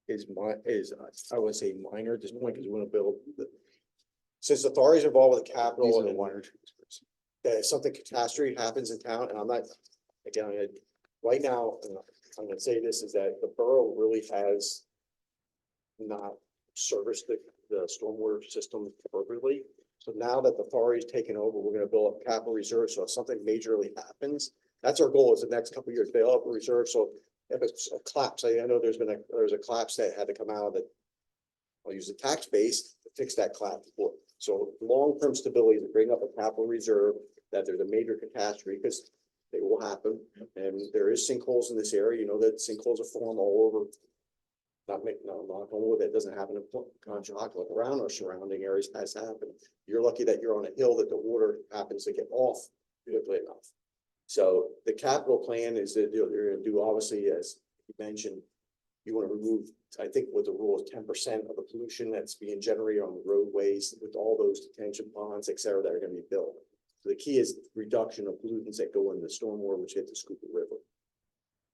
is I would say minor at this point, because we want to build since authorities involved with the These capital are the and wire transfers. that if something catastrophe happens in town, and I'm not, again, right now, I'm gonna say this, is that the borough really has not serviced the stormwater system appropriately. So now that the authority's taken over, we're gonna build up capital reserves, so if something majorly happens, that's our goal, is the next couple of years, build up a reserve, so if it's a collapse, I know there's a collapse that had to come out of it. I'll use the tax base to fix that collapse. So long-term stability to bring up a capital reserve, that there's a major catastrophe, because they will happen. And there is sinkholes in this area, you know, that sinkholes are formed all over. Knock on wood, that doesn't happen in Conshohocken, like around our surrounding areas has happened. You're lucky that you're on a hill that the water happens to get off quickly enough. So the capital plan is that you're gonna do, obviously, as you mentioned, you want to remove, I think what the rule is, 10% of the pollution that's being generated on the roadways with all those detention ponds, et cetera, that are gonna be built. So the key is reduction of pollutants that go in the stormwater, which hit the Schuylkill River.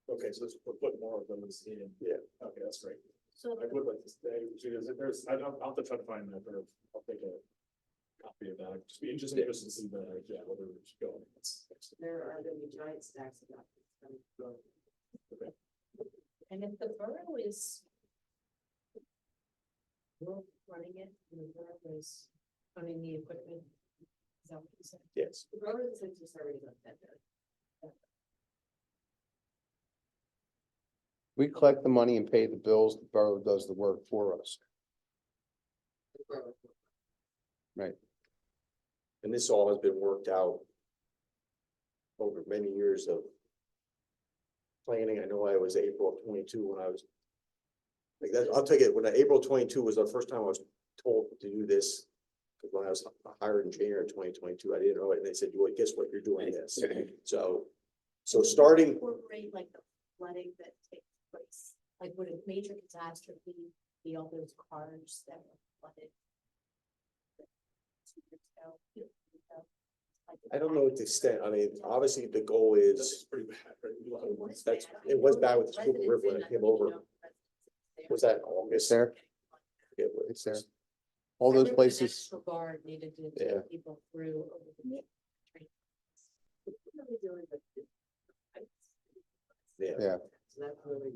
Okay, so we'll put more of them in. Yeah. Okay, that's great. So I would like to stay, I'll have to try to find that, but I'll take a copy of that. I'd just be interested to see the, yeah, whether it should go. There are gonna be giant stacks of documents. And if the borough is running it, and the borough is owning the equipment, is that what you said? Yes. The borough is just already done that. We collect the money and pay the bills, the borough does the work for us. The borough. Right. And this all has been worked out over many years of planning. I know I was April of 22 when I was like that. I'll tell you, when April 22 was the first time I was told to do this. Because when I was hired in January of 2022, I didn't know it. And they said, well, guess what? You're doing this. So starting, Incorporate like the flooding that takes place, like would a major catastrophe be all those cars that were flooded? 2 years ago? I don't know to the extent, I mean, obviously the goal is, That's pretty bad, right? it was bad with the Schuylkill River when it came over. Was that in It's August? there, Yeah, it's there. All those places, National Guard needed to Yeah. take people through over the train. What are we doing with the pipes? Yeah. yeah, So that's really.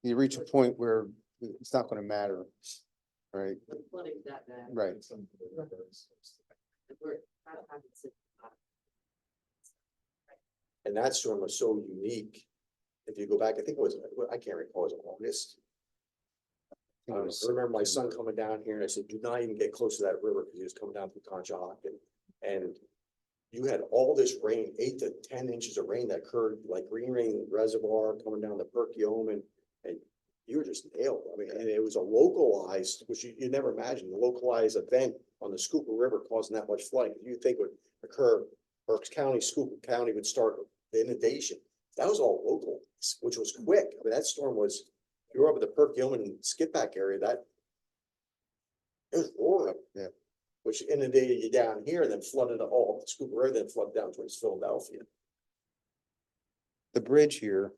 you reach a point where it's not gonna matter, right? The flooding that bad. Right. And we're not having to. And that storm was so unique. If you go back, I think it was, I can't recall, it was August. I remember my son coming down here and I said, do not even get close to that river because he was coming down through Conshohocken. And you had all this rain, 8 to 10 inches of rain that occurred, like Green Rain Reservoir coming down the Perkiomen, and you were just nailed. I mean, and it was a localized, which you never imagined, a localized event on the Schuylkill River causing that much flooding. You think would occur, Berks County, Schuylkill County would start the inundation. That was all local, which was quick. I mean, that storm was, you were up at the Perkiomen and Skipback area, that it was roaring. Yeah. Which inundated you down here and then flooded all the Schuylkill River, then flooded down towards Philadelphia. The bridge here,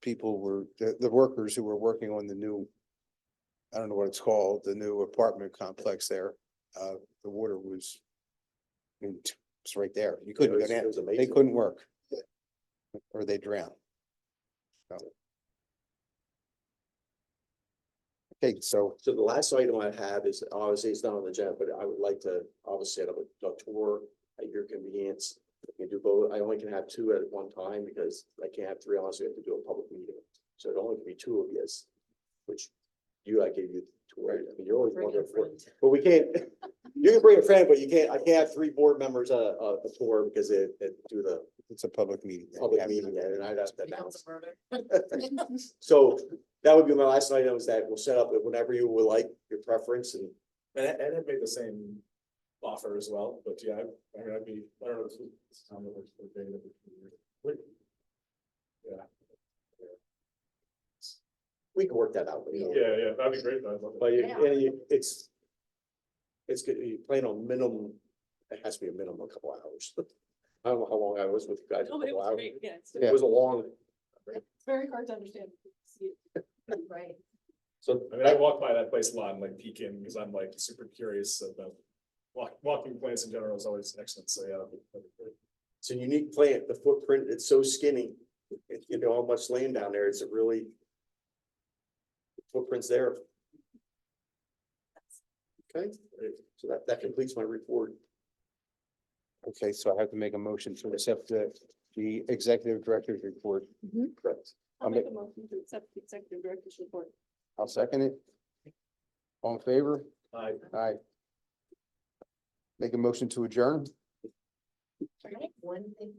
people were, the workers who were working on the new, I don't know what it's called, the new apartment complex there, the water was, I mean, it's right there. You couldn't go It down, was they amazing. couldn't work. Or they drowned. So. Okay, so, So the last item I have is, obviously it's not on the agenda, but I would like to obviously set up a tour at your convenience. You can do both. I only can have 2 at one time because I can't have 3 unless we have to do a public meeting. So it only can be 2 of you, which I gave you the tour. I mean, you're always Bring wondering a for, friend. but we can't, you can bring a friend, but I can't have 3 board members a tour because they do the it's a public meeting. public meeting there and I'd have to Becomes announce. a murder. So that would be my last item, is that we'll set up it whenever you would like, your preference, and And Ed had made the same offer as well, but yeah, I mean, I don't know if it's time that works for the data. Yeah. we can work that out. Yeah, that'd be great. I'd love it. But Yeah. it's good, you plan on minimum, it has to be a minimum of a couple hours. I don't know how long I was with you guys. a No, but it couple was hours. great, yeah, it's It was a long, it's very hard to understand. See it. Right. so I mean, I walk by that place a lot and like peek in because I'm like super curious about walking plants in general is always excellent. So yeah, that'd be great. it's a unique plant, the footprint, it's so skinny. You know how much land down there, it's a really footprints there. Okay, so that completes my report. Okay, so I have to make a motion to accept the executive director's report. Correct. I'll make a motion to accept the executive director's report. I'll second it. All in favor? Aye. Aye. Make a motion to adjourn? Can I make one thing?